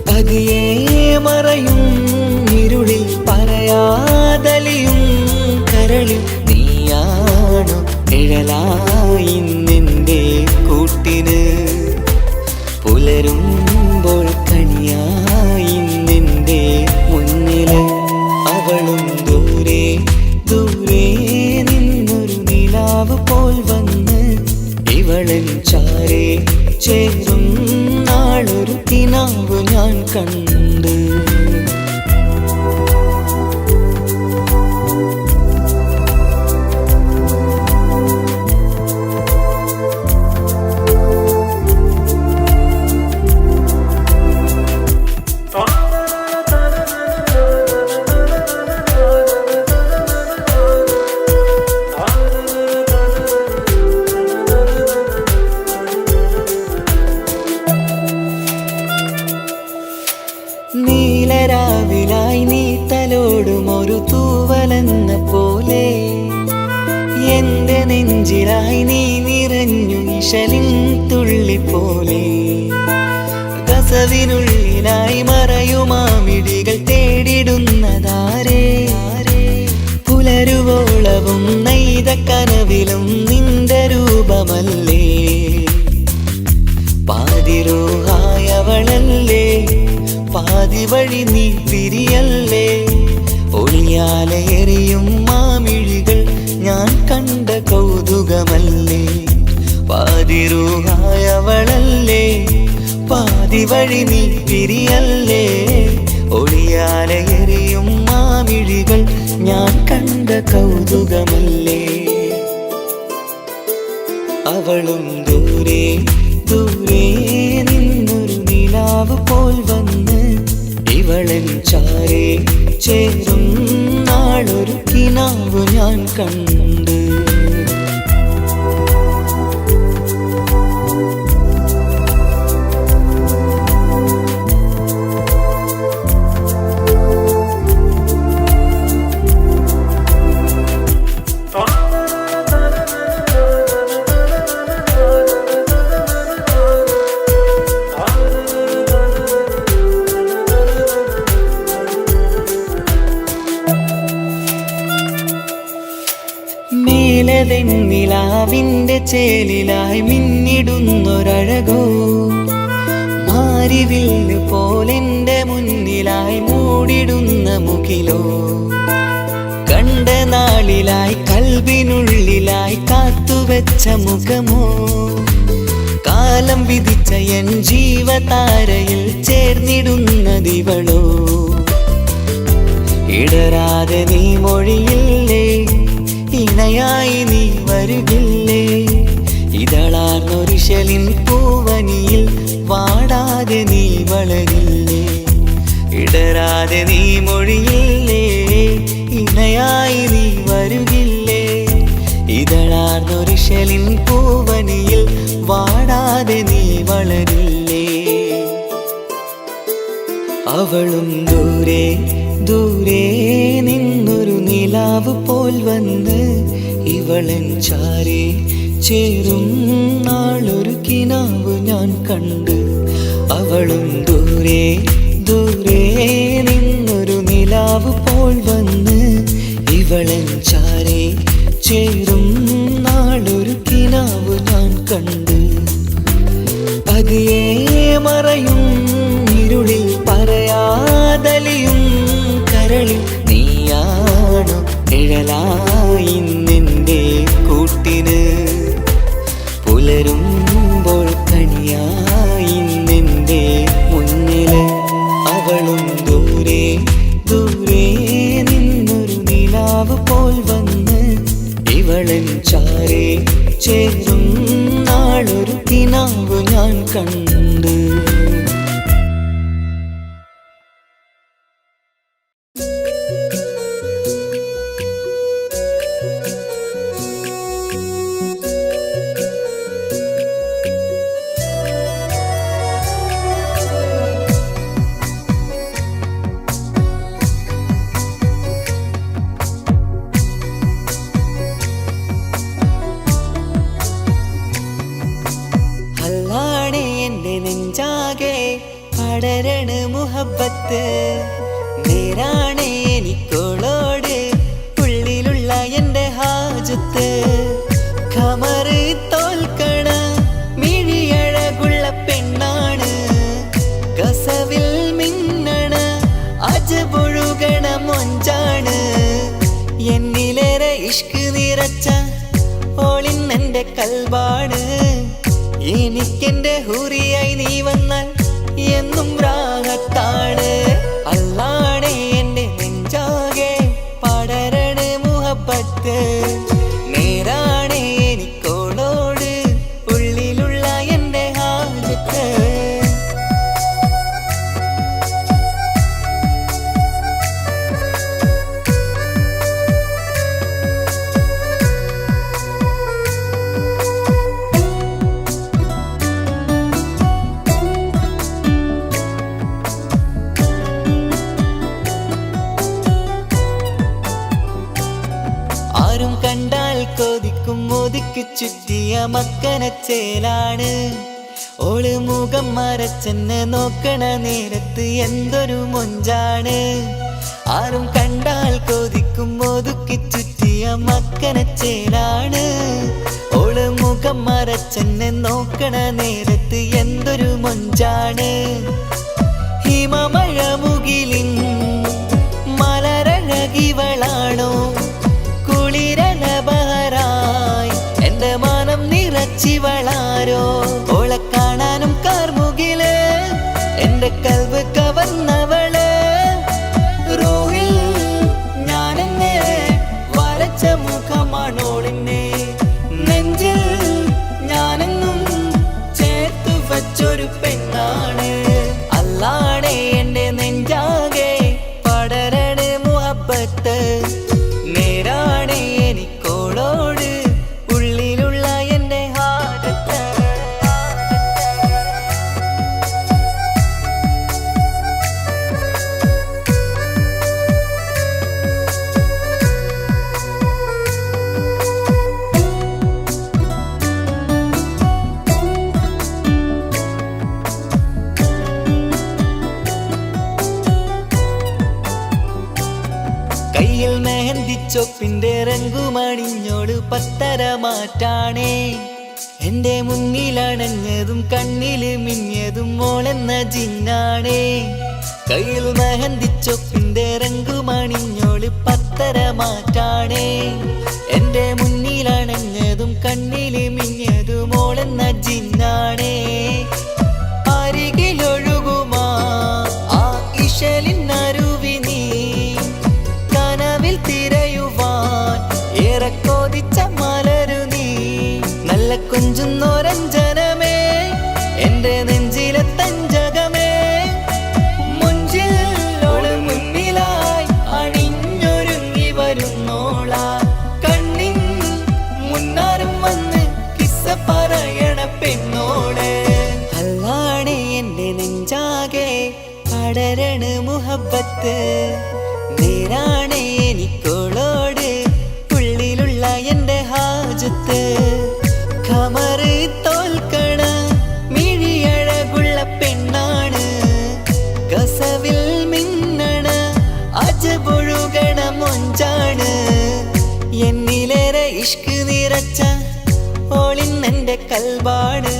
പതിയെ മറയും ഇരുളിൽ പറയാതലിയും കരളിൽ നീയാണോ നിഴലായി നിന്റെ കൂട്ടിന്. പുലരുമ്പോൾ കണിയായി നിന്റെ മുന്നില്. അവളും ദൂരെ ദൂരെ നിന്നൊരു നിലാവ് പോൽ വന്ന് ഇവളൻ ചാരേ ചേരും നാളൊരു കിനാവ് ഞാൻ കണ്ട്. നീലരാവിലായി നീ തലോടും ഒരു തൂവലെന്ന പോലെ എന്റെ നെഞ്ചിലായി നീ നിറഞ്ഞു ഇശലിൻ തുള്ളി പോലെ. കസവിനുള്ളിലായി മറയുമാമിടികൾ തേടിടുന്നതാരേ. പുലരുവോളവും നെയ്ത കനവിലും നിന്റെ രൂപമല്ലേ. പാതിരോഹായവളല്ലേ പാതി വഴി നീ തിരിയല്ലേ. ഒളിയാലെറിയും മാമിഴികൾ ഞാൻ കണ്ട കൗതുകമല്ലേ. പാതിരൂഹായവളല്ലേ പാതി വഴി നീ തിരിയല്ലേ. ഒളിയാലെറിയും മാമിഴികൾ ഞാൻ കണ്ട കൗതുകമല്ലേ. അവളും ദൂരെ ദൂരെ നിന്നൊരു നിലാവ് പോൽ വന്ന് ഇവളൻ ചാരേ ചേരും നാളൊരു കിനാവ് ഞാൻ കണ്ട്. നിലാവിന്റെ ചേലിലായി മിന്നിടുന്നൊരഴകോ. മാരിവില്ല് പോലെന്റെ മുന്നിലായി മൂടിടുന്ന മുകിലോ. കണ്ട നാളിലായി കൽബിനുള്ളിലായി കാത്തുവെച്ച മുഖമോ. കാലം വിധിച്ച എൻ ജീവതാരയിൽ ചേർന്നിടുന്നതിവളോ. ഇടരാതെ നീ മൊഴിയില്ലേ ഇണയായി നീ വരുകില്ലേ. ഇതളാർന്നൊരിശലിൻ പൂവനിയിൽ വാടാതെ നീ വളരില്ലേ. ഇടരാതെ നീ മൊഴിയില്ലേ ഇണയായി നീ വരുകില്ലേ. ഇതളാർന്നൊരിശലിൻ പൂവനിയിൽ വാടാതെ നീ വളരില്ലേ. അവളും ദൂരെ ദൂരെ നിന്നൊരു നിലാവ് പോൽ വന്ന് ഇവളൻ ചാരേ ചേരും നാളൊരു കിനാവ് ഞാൻ കണ്ട്. അവളും ദൂരെ ദൂരെ നിന്നൊരു നിലാവ് പോൽ വന്ന് ഇവളൻ ചാരേ ചേരും നാളൊരു കിനാവ് ഞാൻ കണ്ട്. പതിയെ മറയും ഇരുളിൽ പറയാതലിയും കരളിൽ നീയാണോ നിഴലായി നിന്റെ കൂട്ടിന്. പുലരുമ്പോൾ കണിയായി നിന്റെ മുന്നില്. അവളും ദൂരെ ദൂരെ നിന്നൊരു നിലാവ് പോൽ വന്ന് ഇവളൻ ചാരേ ചേരും നാളൊരു കിനാവ് ഞാൻ കണ്ട്. പടരണ മുഹബത്ത് നേരാണ് എനിക്കോളോട് ഉള്ളിലുള്ള എൻ്റെ ഹാജത്ത് ഖമറ് തോൽക്കണ മിഴിയഴകുള്ള പെണ്ണാണ് കസവിൽ മിന്നണ അജബൊഴുകണ മൊഞ്ചാണ് എന്നിലേറെ ഇഷ്ക് നിറച്ച ഓളിന്നെൻ്റെ കൽബാണ് എനിക്കെന്റെ ഹൂറിയായി നീ വന്നാൽ എന്നും രാഗത്താണ് അല്ലാണേ എൻ്റെ നെഞ്ചാകെ പടരണ മുഹബത്ത് നേരാണേ എനിക്കോളോട് ഉള്ളിലുള്ള എൻ്റെ ഹാജത്ത് ആരും കണ്ടാൽ കൊതിക്കും ഒതുക്കി ചുറ്റിയ മക്കനച്ചേലാണ് ഓള് മുഖം മറച്ചെന്നെ നോക്കണ നേരത്ത് എന്തൊരു മൊഞ്ചാണ് ആരും കണ്ടാൽ കൊതിക്കും ഒതുക്കി ചുറ്റിയ മക്കനച്ചേലാണ് ഓള് മുഖം മറച്ചെന്നെ നോക്കണ നേരത്ത് എന്തൊരു മൊഞ്ചാണ് ഹിമമഴ മുകിലിൻ മലരഴകിവളാണോ കുളിരലബഹരായി എന്റെ മാനം നിറച്ചിവളാരോ ഓളെ കാണാനും കാർമുകില് എന്റെ കൽവ് കവർന്നവള് റൂഹിൽ ഞാനെന്നെ വരച്ച മുഖമാണോളിന്നെ നെഞ്ചിൽ ഞാനെന്നും ചേർത്തു വച്ചൊരു പെണ്ണാണ് അല്ലാണേ എന്റെ നെഞ്ചാകെ പടരണ മുഹബത്ത് നേരാണേ എനിക്കോളോട് ഉള്ളിലുള്ള എൻ്റെ ഹാജത്ത് കയ്യിൽ മെഹന്തിച്ചൊപ്പിന്റെ രംഗുമണിഞ്ഞോട് പത്തര മാറ്റാണേ എന്റെ മുന്നിലണഞ്ഞതും കണ്ണില് മിന്നിയതും മോളെന്ന ജിന്നാണേ കയ്യിൽ മെഹന്തിച്ചൊപ്പിന്റെ രംഗുമണിഞ്ഞോട് പത്തര മാറ്റാണേ എന്റെ മുന്നിലണഞ്ഞതും കണ്ണില് മിന്നിയതും മോളെന്ന ജിന്നാണേ അരികിലൊഴുകുമാ ആ ഇശലിനരുവി നീ കനവിൽ തിരയുവാൻ ഏറെ കൊതിച്ച മലരു നീ നല്ല കൊഞ്ചുന്നോരഞ്ജനമേ എന്റെ നെഞ്ചിലെ തഞ്ചകമേ മുഞ്ചിൽ ഓള് മുന്നിലായി അണിഞ്ഞൊരുങ്ങി വരുന്നോള കണ്ണിൻ മുന്നാരും വന്ന് കിസ്സ പറയണ പെണ്ണോട് അല്ലാണേ എന്റെ നെഞ്ചാകെ പടരണ മുഹബത്ത് നേരാണേ എനിക്കോളോട് ഉള്ളിലുള്ള എൻ്റെ ഹാജത്ത് ഖമറ് തോൽക്കണ മിഴിയഴകുള്ള പെണ്ണാണ് കസവിൽ മിന്നണ അജബൊഴുകണ മൊഞ്ചാണ് എന്നിലേറെ ഇഷ്ക് നിറച്ച ഓളിന്നെൻ്റെ കൽബാണ്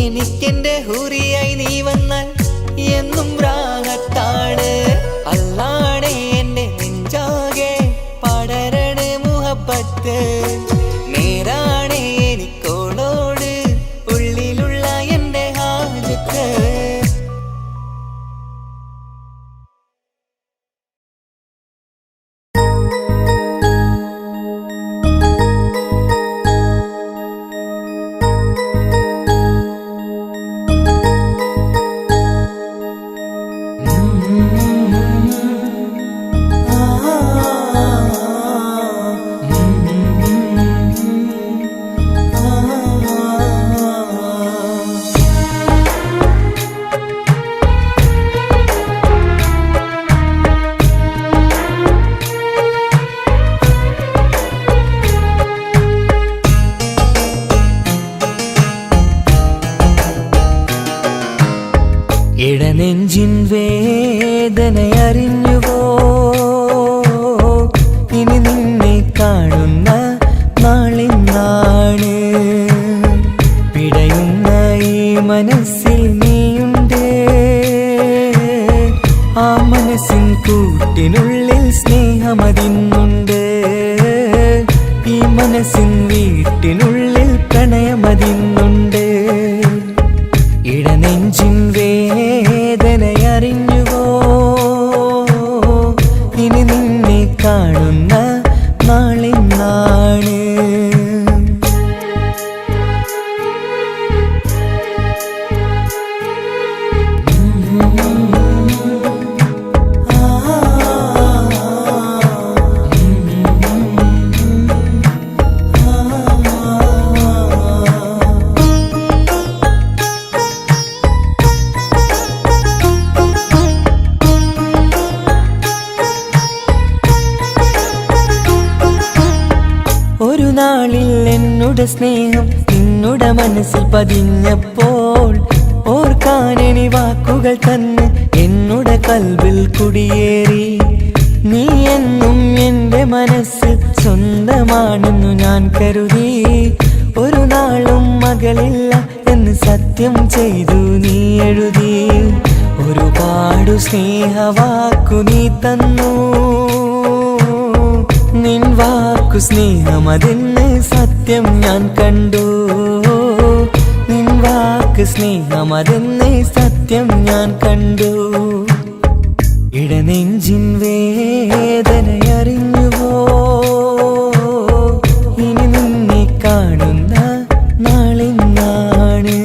എനിക്കെന്റെ ഹൂറിയായി നീ വന്നാൽ എന്നും രാഗത്താണ് അല്ലാണേ എൻ്റെ നെഞ്ചാകെ പടരണ മുഹബത്ത് നേരാണേ എനിക്കോളോട് ഉള്ളിലുള്ള എൻ്റെ ഹാജത്ത് Mm-hmm. നെഞ്ചിൻ വേദനയറിഞ്ഞുവോ? ഇനി നിന്നെ കാണുന്ന നാളിന്നാണ്. പിടയുന്ന ഈ മനസ്സിൽ നീയുണ്ട്. ആ മനസ്സിൻ കൂട്ടിനുള്ളിൽ സ്നേഹമതിന്നുണ്ട്. ഈ മനസ്സിൻ വീട്ടിനുള്ളിൽ പ്രണയമതിന്നുണ്ട്. ഇടനെഞ്ചിൻ വേദനയറിഞ്ഞുവോ? ഇനി നിന്നെ കാണുന്ന നാളിന്നാണ്. ഒരു നാളിൽ എന്നുടെ സ്നേഹം നിന്നുടെ മനസ്സിൽ പതിഞ്ഞപ്പോൾ ഓർക്കാനെനി വാക്കുകൾ തന്നെ എന്നുടെ കൽവിൽ കുടിയേറി. നീ എന്നും എൻ്റെ മനസ്സിൽ സ്വന്തമാണെന്നു ഞാൻ കരുതി. ഒരു നാളും മകളില്ല എന്ന് സത്യം ചെയ്തു നീ എഴുതി. ഒരുപാടു സ്നേഹവാക്കു നീ തന്നു. നിൻ വാക്കു സ്നേഹമതെന്ന് സത്യം ഞാൻ കണ്ടു. നിൻ വാക്ക് സ്നേഹമതെന്ന് സത്യം ഞാൻ കണ്ടു. ഇടനെഞ്ചിൻ വേദനയറിഞ്ഞുവോ? ഇനി നിന്നെ കാണുന്ന നാളിന്നാണ്.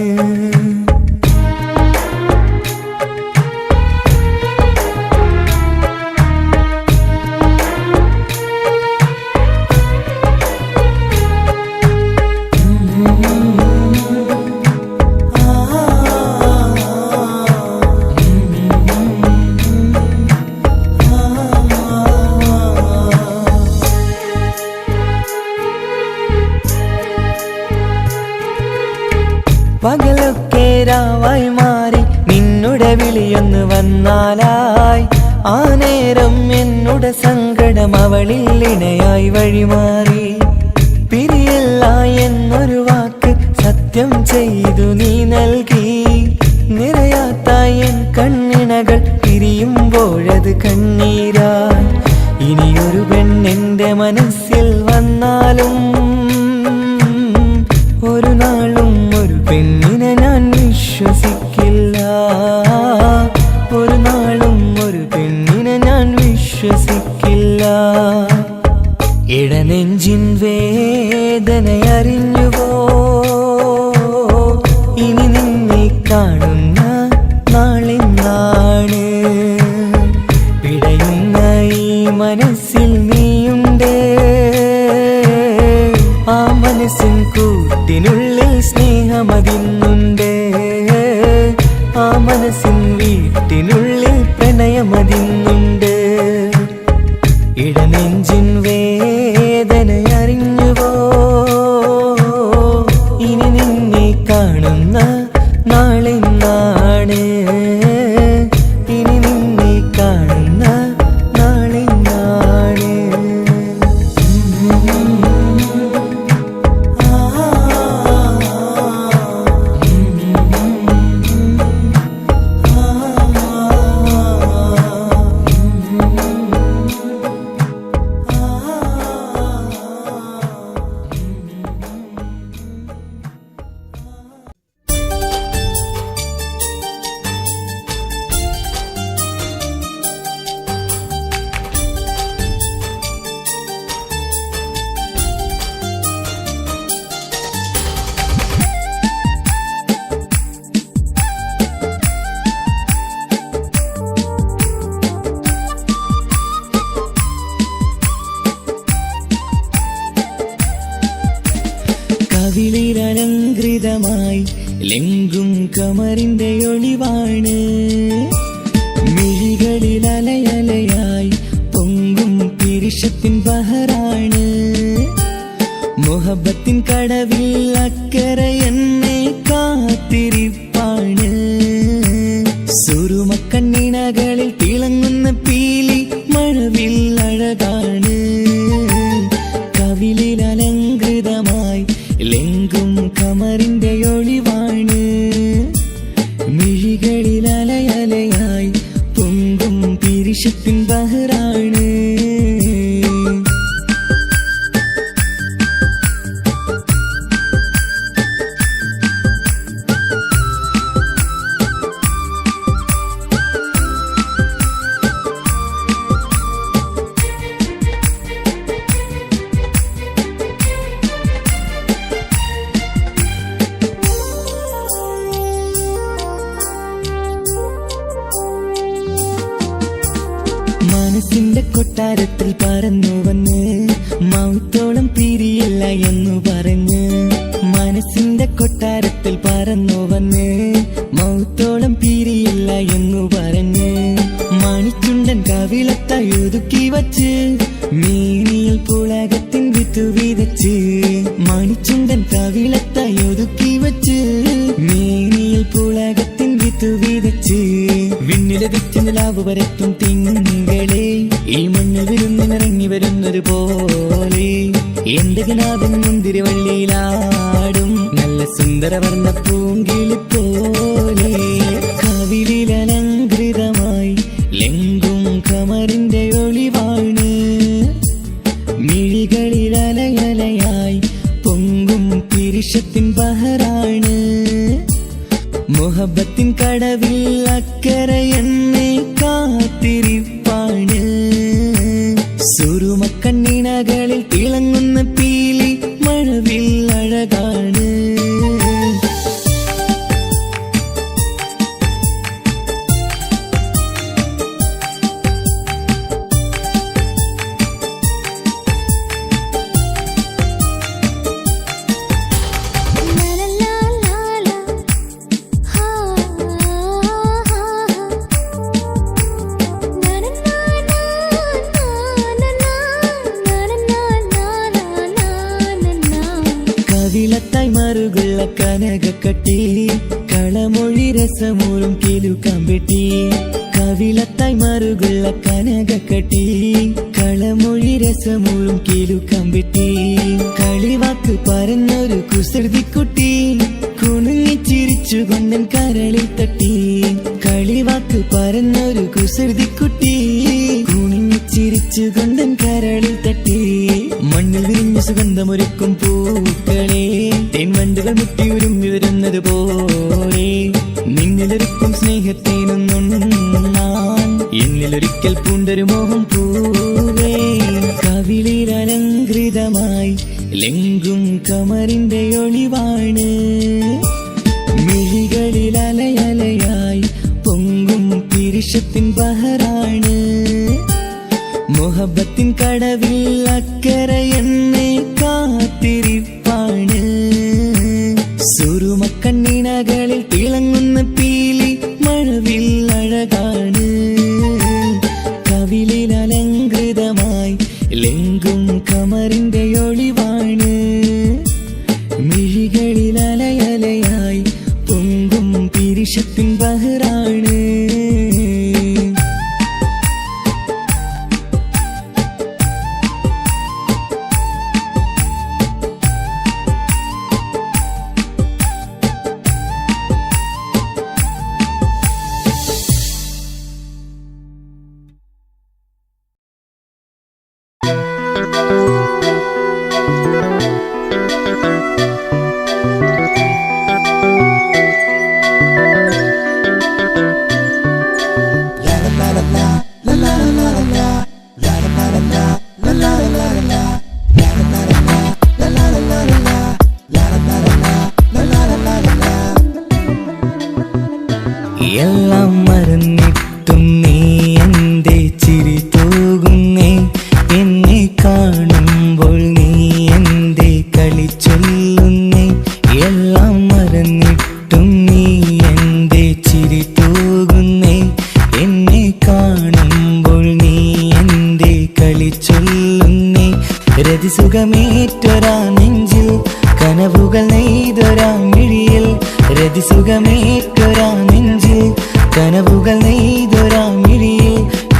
പകലൊക്കെ രാവായി മാറി നിന്നുടെ വിളിയൊന്ന് വന്നാലായി. ആ നേരം എന്നുടെ സങ്കടം അവളിൽ ഇണയായി വഴിമാറി. പിരിയല്ല എന്നൊരു വാക്ക് സത്യം ചെയ്തു നീ നൽകി. നിറയാത്ത എൻ കണ്ണിണകൾ പിരിയുമ്പോഴത് കണ്ണീരായി. ഇനിയൊരു പെണ്ണെന്റെ മനസ്സിൽ വന്നാലും ഒരു നാളും ഒരു പെണ്ണിനെ ഞാൻ വിശ്വസിക്കില്ല. ഒരു നാളും ഒരു പെണ്ണിനെ ഞാൻ വിശ്വസിക്കില്ല. ഇടനെഞ്ചിൻ വേദനയറിഞ്ഞുവോ? ഇനി നിന്നെ കാണുന്ന നാളിന്നാണ്. പിടയുന്ന ഈ മനസ്സിൽ നീയുണ്ട്. ആ മനസ്സിൻ കൂട്ടിനുള്ളിൽ സ്നേഹമതിന്നുണ്ട്. ആ മനസ്സിൻ വീട്ടിനുള്ളിൽ പ്രണയമതിന്നുണ്ട്. ഇടനെഞ്ചിൻ വേദനയറിഞ്ഞുവോ? ഇനി നിന്നെ കാണുന്ന നാളിന്നാണ്. ഇനി നിന്നെ കാണുന്ന നാളിന്നാണ്. കവിളിലലങ്കൃതമായി ലെങ്കും കമറിന്റെ ഒളിവാണ്. മിഴികളിൽ അലയലയായി പൊങ്കും പിരിശത്തിൻ ബഹറാണ്. മുഹബത്തിൻ കടവിൽ അക്കരെ എന്നെ കാത്തിരിപ്പാണ്. സുറുമക്കൻ കൊട്ടാരത്തിൽ പറന്നു വന്ന് മൗത്തോളം പിരിയില്ല എന്നു പറഞ്ഞ് മനസ്സിന്റെ കൊട്ടാരത്തിൽ പറന്നു വന്ന് മൗത്തോളം പിരിയില്ല എന്നു പറഞ്ഞ് മണിച്ചുണ്ടൻ കവിളത്തായി ഒതുക്കി വച്ച് മീനിയിൽ പുളകത്തിൻ വിത്തു വിതച്ച് മണിച്ചുണ്ടൻ കവിളത്തായി ഒതുക്കി വച്ച് മീനിയിൽ പുളകത്തിൻ വിത്തു വിതച്ച് വിണ്ണിലതിച്ച് നിലാവ് വരത്തും തിങ്കളെ ഈ മണ്ണിൽ വിരുന്നിനിറങ്ങി വരുന്നത് പോലെ എന്റെ കിനാവിൻ മുന്തിരിവള്ളിയിലാടും നല്ല സുന്ദരവർണ്ണ പൂങ്കിളി പോലെ കവിളിലലങ്കൃതമായി ലെങ്കും കമറിന്റെ ഒളിവാണ് മിഴികളിലലയലയായി പൊങ്കും പിരിശത്തിൻ ബഹറാണ് മുഹബത്തിൻ കടവിൽ അക്കരെ എന്നെ കാത്തിരിപ്പാണ് സുറുമക്കണ്ണിണകളിൽ തിളങ്ങുന്ന പീലി മഴവിൽ അഴകാണ് കവിളത്തായി മറുകുള്ള കനകക്കട്ടി കളമൊഴി രസമൂറും കിലുക്കാമ്പെട്ടി കവിളത്തായി മറുകുള്ള കനകക്കട്ടി കളമൊഴി രസമൂറും കിലുക്കാമ്പെട്ടി കളിവാക്ക് പറഞ്ഞൊരു കുസൃതിക്കുട്ടി കുണുങ്ങിച്ചിരിച്ചു കൊണ്ടൻ കരളിൽ തട്ടി കളിവാക്ക് പറഞ്ഞൊരു കുസൃതിക്കുട്ടി കുണുങ്ങിച്ചിരിച്ചു കൊണ്ടൻ കരളിൽ തട്ടി മണ്ണിൽ വിരിഞ്ഞ സുഗന്ധമൊരുക്കും പൂക്കളെ തേൻവണ്ടുകൾ മുട്ടിയുരുമ്പി വരുന്നത് പോലെ നിന്നിലൊരുക്കും സ്നേഹത്തേനൊന്നുണ്ണാൻ എന്നിലൊരിക്കൽ പൂണ്ടൊരു മോഹം പൂവേ കവിളിലലങ്കൃതമായി ലെങ്കും കമറിന്റെ ഒളിവാണ് മിഴികളിലലയലയായി പൊങ്കും പിരിശത്തിൻ ബഹറാണ് മുഹബത്തിൻ കടവിൽ അക്കരെ എന്നെ കാത്തിരിപ്പാണ് സുറുമക്കണ്ണിണകളിൽ തിളങ്ങുന്ന പീലി മഴവിൽ അഴകാണ് കവിളിലലങ്കൃതമായി ലെങ്കും കമറിന്റെ ഒളിവാണ് മിഴികളിലലയലയായി പൊങ്കും പിരിശത്തിൻ ബഹറാണ് എല്ലാം മറന്നിട്ടും നീ എന്റെ ചിരി തൂകുന്നേ എന്നെ കാണുമ്പോൾ നീ എന്റെ കളി ചൊല്ലുന്നേ എല്ലാം മറന്നിട്ടും നീ എന്റെ ചിരി തൂകുന്നേ എന്നെ കാണുമ്പോൾ നീ എന്റെ കളി ചൊല്ലുന്നേ രതിസുഖമേറ്റൊരാ നെഞ്ചിൽ കനവുകൾ നെയ്തൊരാ മിഴിയിൽ രതിസുഖമേറ്റൊരാ നെഞ്ചിൽ കനവുകൾ നെയ്തൊരാ മിഴിയിൽ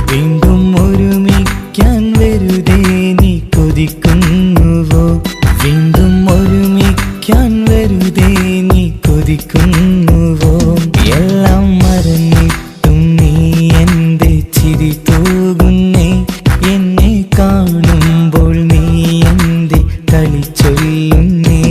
വീണ്ടും ഒരുമിക്കാൻ വെറുതെ നീ കൊതിക്കുന്നുവോ വീണ്ടും ഒരുമിക്കാൻ വെറുതെ നീ കൊതിക്കുന്നുവോ എല്ലാം മറന്നിട്ടും നീ എന്റെ ചിരി തൂകുന്നേ എന്നെ കാണുമ്പോൾ നീ എന്റെ കളി ചൊല്ലുന്നേ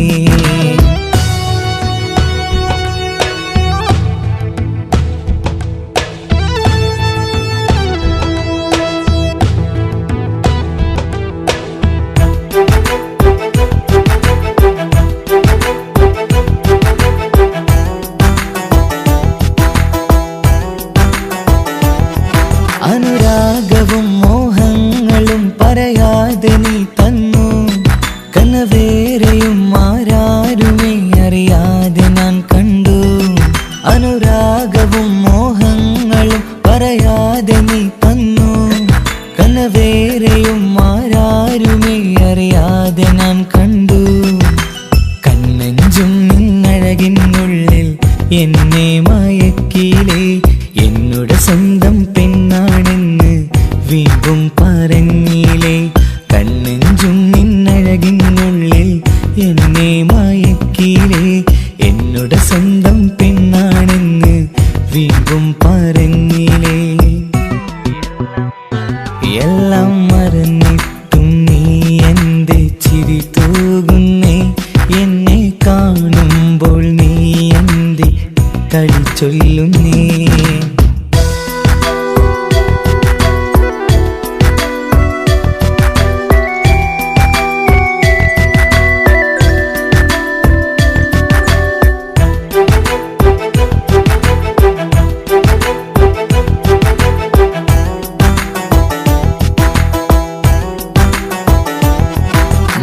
വേറെയും ആരാരുമേ അറിയാതെ ഞാൻ കണ്ടു. കണ്ണെഞ്ചും നിന്നഴകിനുള്ളിൽ എന്നെ മയക്കിയിലേ. എന്നോട് സ്വന്തം പെണ്ണാണെന്ന് വീണ്ടും പറഞ്ഞില്ലേ. കണ്ണെഞ്ചും നിന്നഴകിനുള്ളിൽ എന്നെ മയക്കിയിലേ. എന്നോട് സ്വന്തം പെണ്ണാണെന്ന് വീണ്ടും പറഞ്ഞില്ലേ. എല്ലാം മറന്നിട്ടും നീ എന്റെ ചിരി തൂകുന്നേ. എന്നെ കാണുമ്പോൾ നീ എന്റെ കളി ചൊല്ലുന്നേ.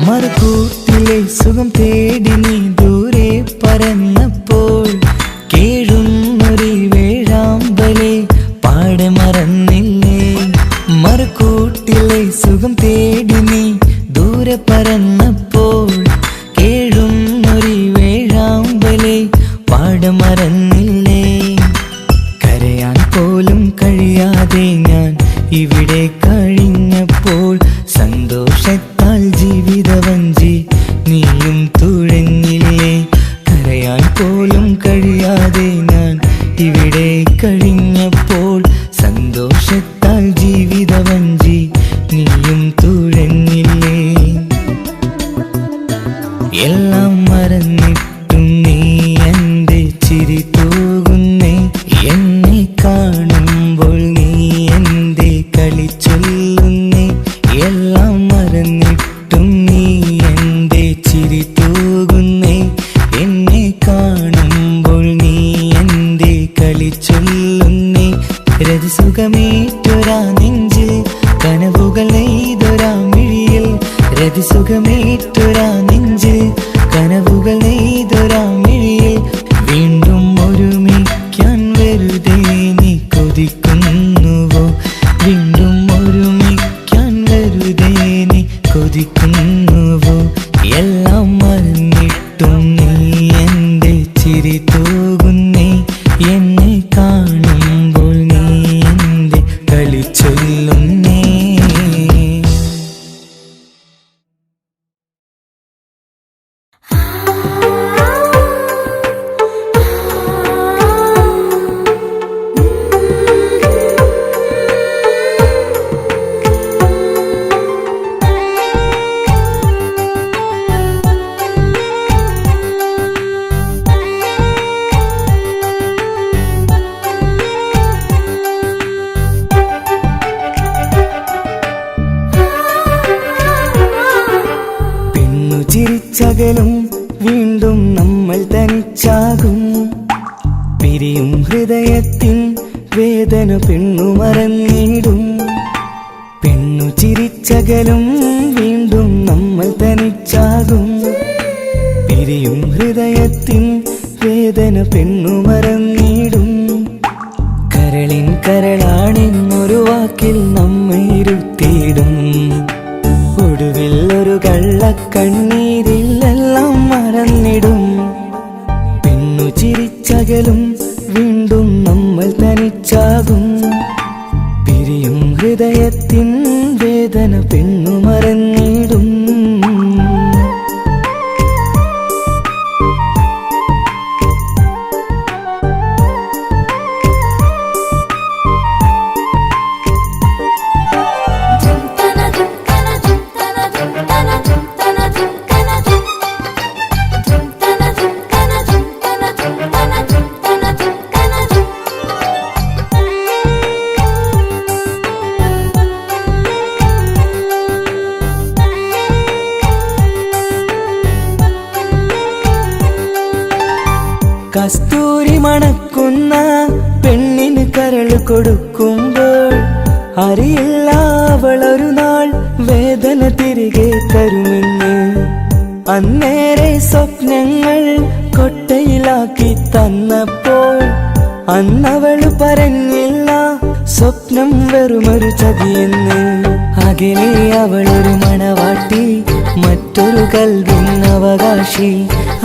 മറുകൂട്ടിലെ സുഖം തേടി നീ ദൂരെ പറന്നപ്പോൾ കേഴുന്നൊരു വേഴാമ്പലെ പാടെ മറന്നില്ലേ. മറുകൂട്ടിലെ സുഖം തേടി നീ ദൂരെ പറന്നപ്പോൾ കേഴുന്നൊരു വേഴാമ്പലെ പാടെ മറന്നില്ലേ. കരയാൻ പോലും കഴിയാതെ ഞാൻ ഇവിടെ കഴിഞ്ഞപ്പോൾ സന്തോഷത്താൽ ജീവിതവഞ്ചി നീയും തുഴഞ്ഞില്ലേ. കരയാൻ പോലും കഴിയാതെ ഞാൻ ഇവിടെ കഴിഞ്ഞപ്പോൾ സന്തോഷത്താൽ ജീവിതവഞ്ചി നീയും തുഴഞ്ഞില്ലേ. എല്ലാം മറന്നിട്ടും നീ എന്റെ ചിരി തൂകുന്നേ. എന്നെ കാണുമ്പോൾ നീ എന്റെ കളി ചൊല്ലുന്നേ. എല്ലാം മറന്നിട്ടും നീ എന്റെ ചിരി തൂകുന്നേ. എന്നെ കാണുമ്പോൾ നീ എന്റെ കളി ചൊല്ലുന്നേ. രതിസുഖമേറ്റൊരാ നെഞ്ചിൽ കനവുകൾ നെയ്തൊരാ മിഴിയിൽ. രതിസുഖമേറ്റൊരാ നെഞ്ചിൽ കനവുകൾ നെയ്തൊരാ മിഴിയിൽ. വീണ്ടും ഒരുമിക്കാൻ വെറുതെ നീ കൊതിക്കുന്നുവോ. വീണ്ടും ഒരുമിക്കാൻ വെറുതെ നീ കൊതിക്കുന്നുവോ. എല്ലാം മറന്നിട്ടും നീ എന്റെ ചിരി തൂകുന്നേ. എന്നെ കാണുമ്പോൾ നീ എന്റെ കളി ചൊല്ലുന്നേ. ചിരിച്ചകലും വീണ്ടും നമ്മൾ തനിച്ചാകും. പിരിയും ഹൃദയത്തിൻ വേദന പെണ്ണു മറന്നിടും. പെണ്ണു ചിരിച്ചകലും വീണ്ടും നമ്മൾ തനിച്ചാകും. പിരിയും ഹൃദയത്തിൻ വേദന പെണ്ണു മറന്നിടും. കരളിൻ കരളാണെന്നൊരു വാക്കിൽ നമ്മെ ഇരുത്തിയിടും. ഒടുവിൽ ഒരു കള്ളക്കണ്ണീരിലെല്ലാം മറന്നിടും. പെണ്ണു ചിരിച്ചകലും വീണ്ടും നമ്മൾ തനിച്ചാകും. പിരിയും ഹൃദയത്തിൻ വേദന പെണ്ണു മറന്നിടും. കസ്തൂരി മണക്കുന്ന പെണ്ണിന് കരള് കൊടുക്കുമ്പോൾ അറിയില്ല അവളൊരു നാൾ വേദന തിരികെ തരുമെന്ന്. അന്നേരെ സ്വപ്നങ്ങൾ കൊട്ടയിലാക്കി തന്നപ്പോൾ അന്നവള് പറഞ്ഞില്ല സ്വപ്നം വെറുമൊരു ചതിയെന്ന്. അകലെ അവളൊരു മണവാട്ടി, മറ്റൊരു കൽവിൻ അവകാശി.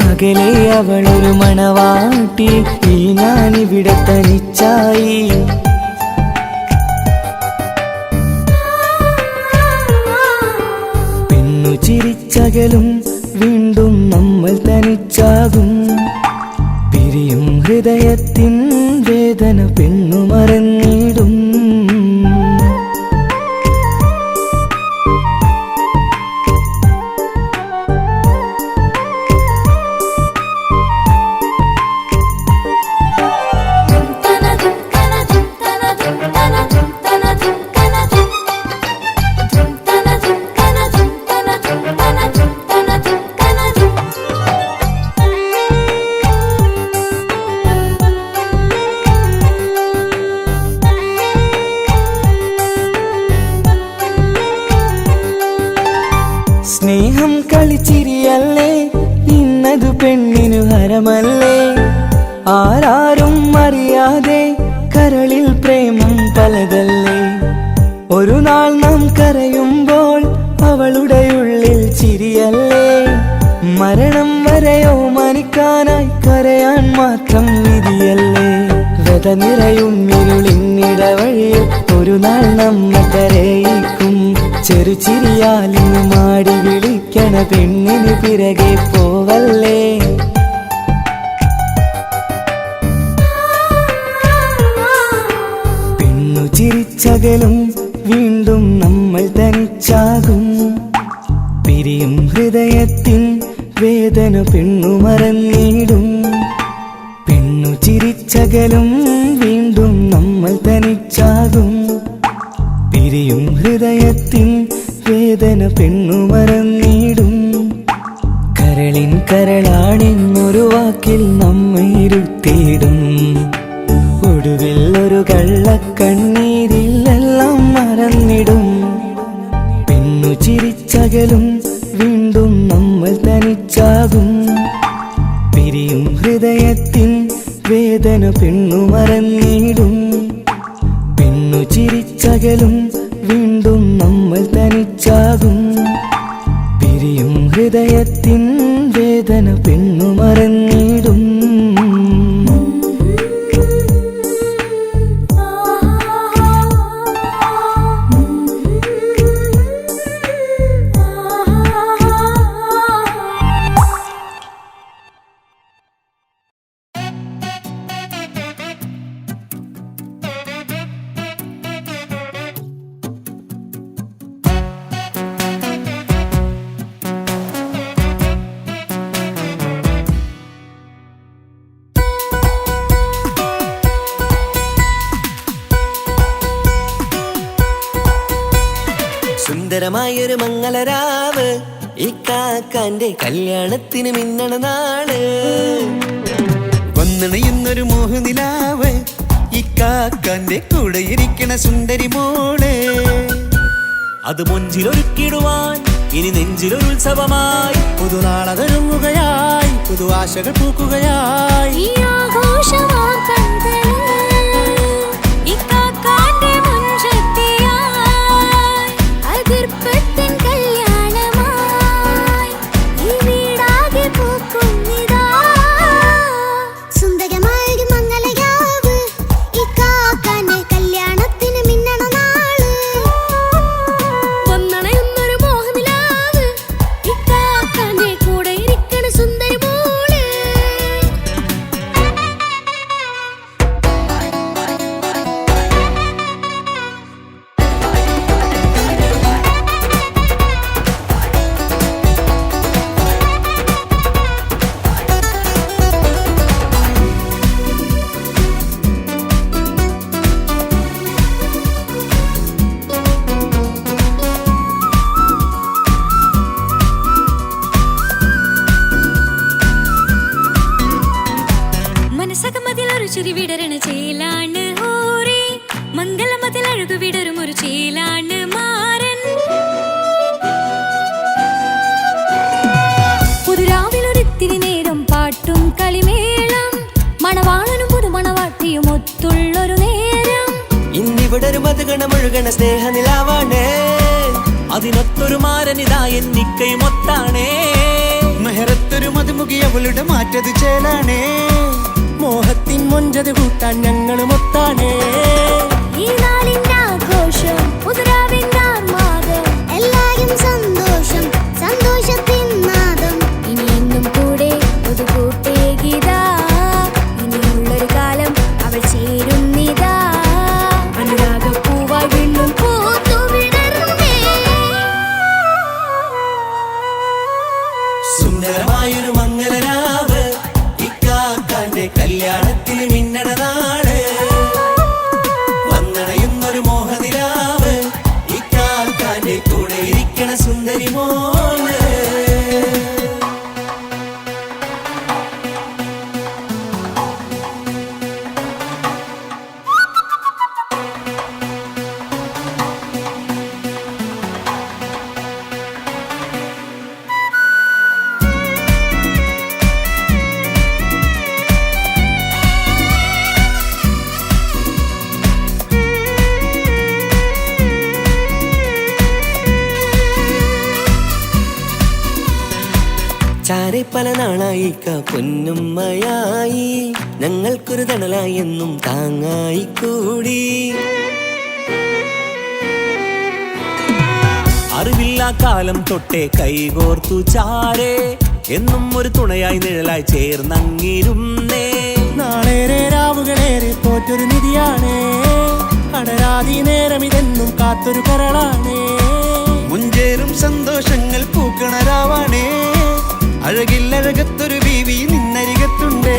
അകലെ അവളൊരു മണവാട്ടി, ഈ ഞാനിവിടെ തനിച്ചായി. പെണ്ണു ചിരിച്ചകലും വീണ്ടും നമ്മൾ തനിച്ചാകും. പിരിയും ഹൃദയത്തിൻ വേദന പെണ്ണു മറന്നിടും. സ്നേഹം കളിച്ചിരിയല്ലേ, ഇന്നതു പെണ്ണിനു ഹരമല്ലേ. ആരാരും അറിയാതെ കരളിൽ പ്രേമം പലതല്ലേ. ഒരു നാൾ നാം കരയുമ്പോൾ അവളുടെ ഉള്ളിൽ ചിരിയല്ലേ. മരണം വരെയോ മനിക്കാനായി കരയാൻ മാത്രം വിധിയല്ലേ. വ്യത നിറയും ഇരുളിന്നിടവഴിയിൽ ഒരു നാൾ നമ്മെ കരയിക്കും. ചെറുചിരിയാലിന് മാടി വിളിക്കണ പെണ്ണിന് പിറകെ പോവല്ലേ. പെണ്ണു ചിരിച്ചകലും വീണ്ടും നമ്മൾ തനിച്ചാകും. പിരിയും ഹൃദയത്തിൻ വേദന പെണ്ണു മറന്നിടും. പെണ്ണു ചിരിച്ചകലും വീണ്ടും നമ്മൾ തനിച്ചാകും. പിരിയും ഹൃദയത്തിൻ വേദന പെണ്ണു മറന്നിടും. കരളിൻ കരളാണെന്നൊരു വാക്കിൽ നമ്മെ ഇരുത്തിയിടും. ഒടുവിൽ ഒരു കള്ളക്കണ്ണീരിൽ എല്ലാം മറന്നിടും. പെണ്ണു ചിരിച്ചകലും വീണ്ടും നമ്മൾ തനിച്ചാകും. പിരിയും ഹൃദയത്തിൻ വേദന പെണ്ണു മറന്നിടും. പെണ്ണു ചിരിച്ചകലും വീണ്ടും നമ്മൾ തനിച്ചാകും. പിരിയും ഹൃദയത്തിൻ വേദന പെണ്ണു മറന്നിടും. സുന്ദരമായൊരു മംഗളരാവ്, ഈ കാക്കാന്റെ കല്യാണത്തിന് മിന്നണ നാള്. വന്നണയുന്നൊരു മോഹനിലാവ്, ഈ കാക്കാന്റെ കൂടെ ഇരിക്കണ സുന്ദരി മോള്. അത് മുഞ്ചിലൊരുക്കിടുവാൻ ഇനി നെഞ്ചിലൊരു ഉത്സവമായി. പുതുനാളതൊരുങ്ങുകയായി, പുതു ആശകൾ പൂക്കുകയായി. ഈ ആഘോഷമാക്കണ്ടേ ഈ കാക്കാന്റെ മുൻചെത്തിയായി. അതിർപ്പത്തിൻ കല്യാണമായി ഈ വീടാകെ പൂക്കുന്നിതാ. സുന്ദരമായൊരു മംഗളയാവ്, ഈ കാക്കാന്റെ കല്യാണത്തിന് മിന്നണ നാള്. വന്നണയുന്നൊരു മോഹനിലാവ്, ഈ കാക്കാന്റെ കൂടെ ഇരിക്കണ സുന്ദരി മോള്. മനസ്സകമതിലൊരു ചിരി വിടരണ ചേലാണ് ഹോറി. മംഗളമതിൽ അഴകു വിടരും ഒരു ചേലാണ് മാരൻ. പുതുരാവിലൊരിത്തിരി നേരം പാട്ടും കളിമേളം, മണവാളനും പുതുമണവാട്ടിയും ഒത്തുള്ളൊരു നേരം. ഇന്നിവിടെ ഒരു മധുഗണമൊഴുകണ സ്നേഹനിലാവാണ്. അതിനൊത്തൊരു മാരനിതാ എന്നിക്കൈമൊത്താണേ. മെഹറത്തൊരു മധുമുഖി അവളുടെ മാറ്റത് ചേലാണേ. മോഹത്തിൻ മൊഞ്ചത് കൂട്ടാൻ ഞങ്ങളും ഒത്താണേ. ഈ നാളിന്റെ ആഘോഷം പുതുരാവിന്റെ ആർമാദം എല്ലാരും സന്തോഷം സന്തോഷത്തിൻ നാദം ഇനി എന്നും കൂടെ പുതുകൂട്ടേ ഗീതാ ഇനിയുള്ളൊരു കാലം അവൾ ചേരുന്നിതാ അനുരാഗപ്പൂവായി വീണ്ടും പൂത്തു വിടർന്നേ. സുന്ദരമായൊരു മംഗലരാവ് ഇക്കാക്കാന്റെ കല്യാണത്തിൽ മിന്നണ നാള്. വന്നണയുന്നൊരു മോഹനിലാവ് ഇക്കാക്കാന്റെ കൂടെ ഇരിക്കണ സുന്ദരി മോള്. ചാരെ പല നാളായിക്ക പൊന്നുമ്മയായി ഞങ്ങൾക്കൊരു തണലായി എന്നും താങ്ങായി കൂടി. അറിവില്ലാ കാലം തൊട്ടേ കൈകോർത്തു ചാരേ എന്നും ഒരു തുണയായി നിഴലായി ചേർന്നങ്ങിരുന്നേ. നാളേറെ രാവുകളേറെ പോറ്റൊരു നിധിയാണേ. അടരാതി നേരം ഇതെന്നും കാത്തൊരു കരളാണേ. മുഞ്ചേറും സന്തോഷങ്ങൾ പൂക്കണരാവാണേ. അഴകില്ലഴകത്തൊരു ബീവി നിന്നരികത്തുണ്ടേ.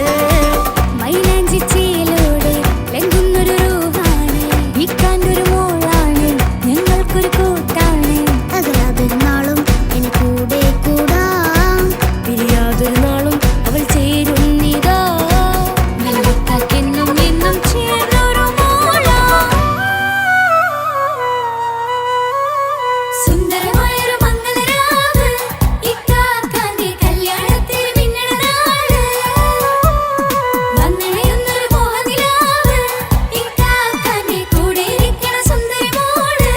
മൈലാഞ്ചി ചേലോടെ ലംഘുന്നൊരു രൂപാണ് ഇക്കാണ്ടൊരു മോളാണ് ഞങ്ങൾക്കൊരു കൂട്ടാണ് അകലാതൊരു നാളും ഇനി കൂടെ കൂടാം പിരിയാതൊരു നാളും അവൾ ചേരുന്നിതാ നൽകെന്നും എന്നും ചേർന്നൊരു മോളാ. സുന്ദരമായൊരു മംഗലരാവ് ഇക്കാക്കാന്റെ കല്യാണത്തിൽ മിന്നണ നാള്. വന്നണയുന്നൊരു മോഹനിലാവ് ഇക്കാക്കാന്റെ കൂടെ ഇരിക്കണ സുന്ദരി മോള്.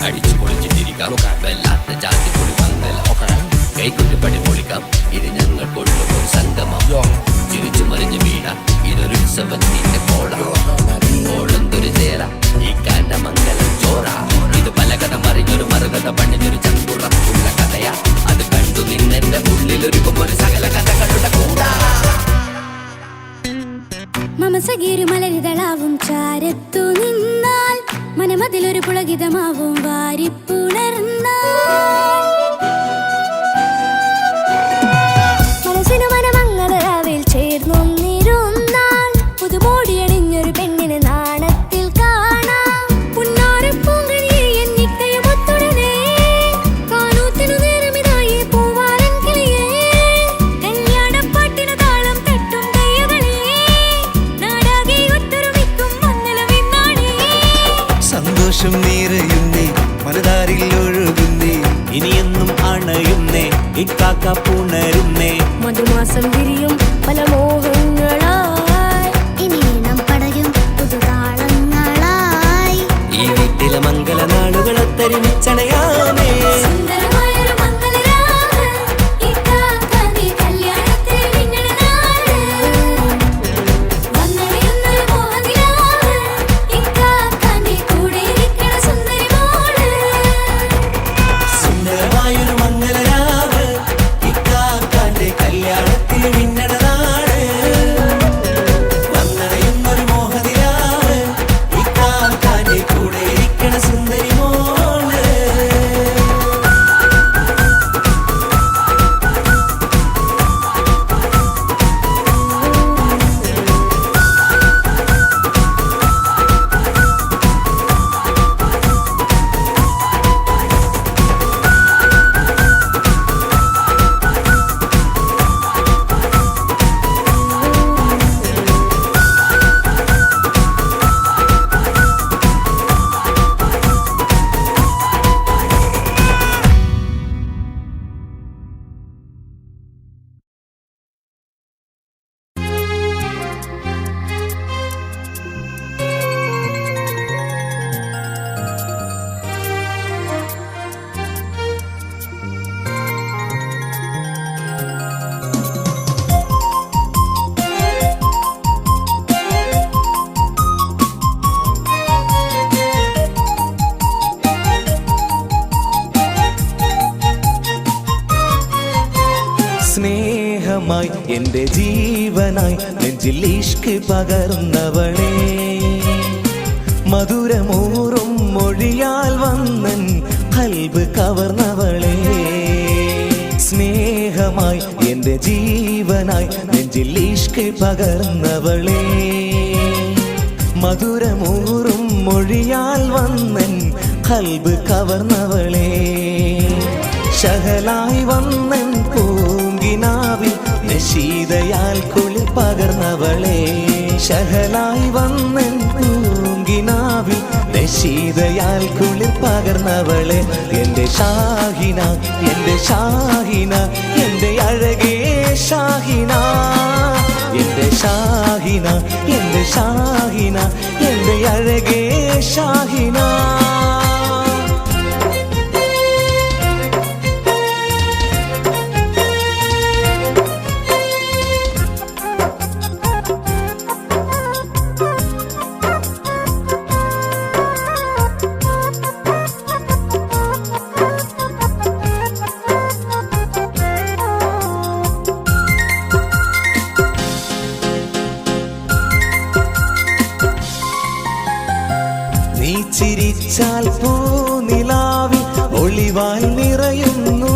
അടിച്ചു പൊളിച്ചിട്ടിരിക്കാം വല്ലാത്ത ജാതി പൊളി പന്തൽ കൈകൊണ്ടുപടി പൊളിക്കാം. ഇത് ഞങ്ങൾക്കുള്ള ഒരു സംഗമം. ചിരിച്ചു മറിഞ്ഞു വീഴാം ഇതൊരു ഉത്സവത്തിന്റെ കോളന്തൊരു ചേര ഈ കാണ്ട മംഗലം ചോറ. ഇത് പലകഥ മറിഞ്ഞൊരു മറുകഥ പണിഞ്ഞൊരു ചങ്കുറപ്പുള്ള കഥയാ. അത് കണ്ടു നിന്നെന്റെ ഉള്ളിലൊരുക്കുമൊരു സകല കഥകളുടെ കൂടാ. മമസഗീരു മലരിതളാവും ചാരത്തു നിന്നാൽ മനമതിലൊരു പുളകിതമാവും വാരിപ്പുണർന്നാൽ മനസ്സിനു മനമങ്ങതരാവിൽ ചേർന്നൊന്നിരുന്നാൽ പുതുമോടിയണിഞ്ഞൊരു പെണ്ണിന് നാണത്തിൽ കാണാം പുന്നാരപ്പൂങ്കണിയെ എന്നിക്കയുമൊത്തുടനെ കാനൂത്തിനു നേരമിതായി പൂവാലൻ കിളിയേ കല്യാണപ്പാട്ടിന് താളം തട്ടും കയ്യുകളെ നാടാകെ ഒത്തൊരുമിക്കും മംഗലമിന്നാണേ. സന്തോഷം നിറയുന്നേ മനതാരിൽ ഒഴുകുന്നേ. ഇനിയെന്നും അണയുന്നേ ഇക്കാക്ക പുണരുന്നേ. മധുമാസം വിരിയും പല മോഹങ്ങളായി ഇനി നാം പടരും പുതുതാളങ്ങളായി. ഈ വീട്ടിലെ മംഗല നാളുകളൊത്തരിമിച്ചണയാമേ. സുന്ദരമായൊരു മംഗലരാവ് ഇക്കാക്കാന്റെ കല്യാണത്തിൽ മിന്നണ നാള്. വന്നണയുന്നൊരു മോഹനിലാവ് ഇക്കാക്കാന്റെ കൂടെ ഇരിക്കണ സുന്ദരി മോള്. സുന്ദരമായൊരു മംഗലരാവ് ഇക്കാക്കാന്റെ കല്യാണത്തിൽ ജീവനായി നെഞ്ചിൽ ഇഷ്ക് പകർന്നവളെ മധുരമൂറും മൊഴിയാൽ വന്നൻ കൽബ് കവർന്നവളെ സ്നേഹമായി എന്റെ ജീവനായി നെഞ്ചിൽ ഇഷ്ക് പകർന്നവളെ മധുരമൂറും മൊഴിയാൽ വന്നൻ കൽബ് കവർന്നവളെ ശഹലായി വന്നൻ പൂങ്കിനാവിൽ നശീതയാൽ കുളിർ പകർന്നവളെ ശഹലായി വന്നൻ പൂങ്കിനാവിൽ നശീതയാൽ കുളിർ പകർന്നവളെ എന്റെ ഷാഹിന എന്റെ ഷാഹിന എന്റെ അഴകേ ഷാഹിന എന്റെ ഷാഹിന എന്റെ ഷാഹിന എന്റെ അഴകേ ഷാഹിന നീ ചിരിച്ചാൽ പൂനിലാവിൽ ഒളിവായി നിറയുന്നു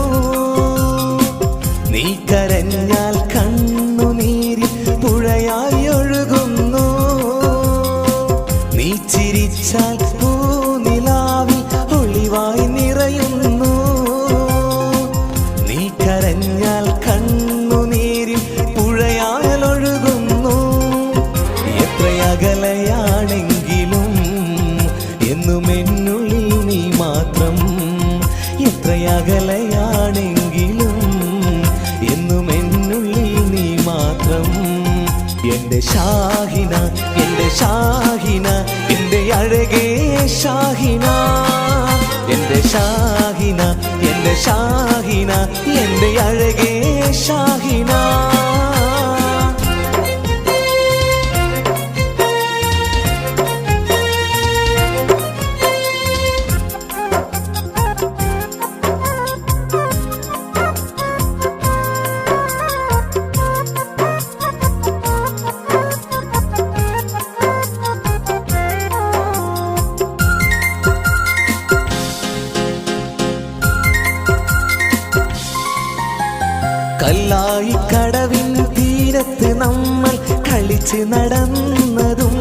നീ കരഞ്ഞാൽ കണ്ണുനീരിൽ പുഴയായി ഒഴുകുന്നു നീ ചിരിച്ചാൽ പൂനിലാവിൽ ഒളിവായി നിറയുന്നു നീ കരഞ്ഞാൽ കണ്ണുനീരിൽ പുഴയാൽ ഒഴുകുന്നു എത്രയകലയാണെങ്കിലും എന്നും എന്നുള്ളിൽ നീ മാത്രം എത്രയകലയാണെങ്കിലും എന്നും എന്നുള്ളിൽ നീ മാത്രം എന്റെ ഷാഹിന എന്റെ ഷാഹിന എന്റെ അഴകേ ഷാഹിന എന്റെ ഷാഹിന എന്റെ ഷാഹിന എന്റെ അഴകേ ഷാഹിന കല്ലായി കടവിൻ തീരത്ത് നമ്മൾ കളിച്ച് നടന്നതും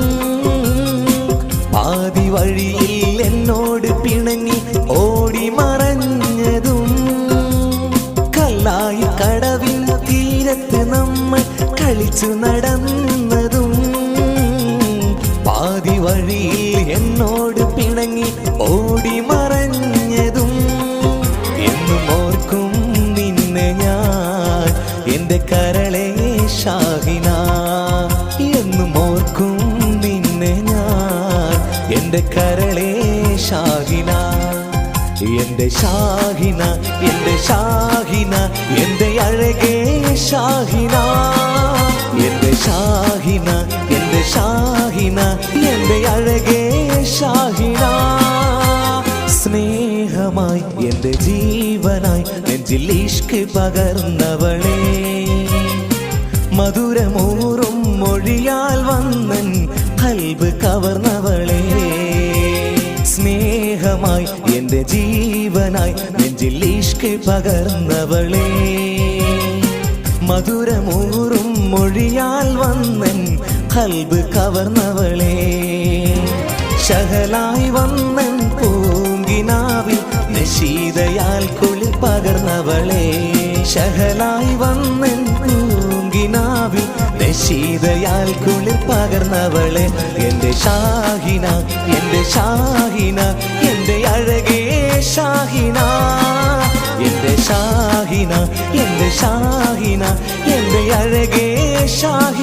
പാതി വഴിയിൽ എന്നോട് പിണങ്ങി ഓടി മറഞ്ഞതും കല്ലായി കടവിൻ തീരത്ത് നമ്മൾ കളിച്ചു നടന്നതും പാതി വഴിയിൽ എന്നോട് പിണങ്ങി ഓടി മറഞ്ഞതും എന്നും ഓർക്കും നിന്നെ ഞാൻ എന്റെ കരളേ ഷാഹിന എന്നും ഓർക്കും നിന്നെ ഞാൻ എന്റെ കരളേ ഷാഹിന എന്റെ ഷാഹിന എന്റെ ഷാഹിന എന്റെ അഴകേ ഷാഹിന എന്റെ ഷാഹിന എന്റെ ഷാഹിന എന്റെ അഴകേ ഷാഹിന സ്നേഹമായി എന്റെ ജീവനായി നെഞ്ചിൽ ഇഷ്ക് പകർന്നവളെ മധുരമൂറും മൊഴിയാൽ വന്നൻ കൽബ് കവർന്നവളെ സ്നേഹമായി എന്റെ ജീവനായി നെഞ്ചിൽ ഇഷ്ക് പകർന്നവളെ മധുരമൂറും മൊഴിയാൽ വന്നൻ കൽബ് കവർന്നവളെ ശഹലായി വന്നൻ പൂങ്കിനാവിൽ നശീതയാൽ കുളിർ പകർന്നവളെ ശഹലായി വന്നൻ പൂങ്കിനാവിൽ നശീതയാൽ കുളിർ പകർന്നവളെ എന്റെ ഷാഹിന എന്റെ ഷാഹിന എന്റെ അഴകേ ഷാഹിന എന്റെ ഷാഹിന എന്റെ ഷാഹിന എന്റെ അഴകേ ഷാഹിന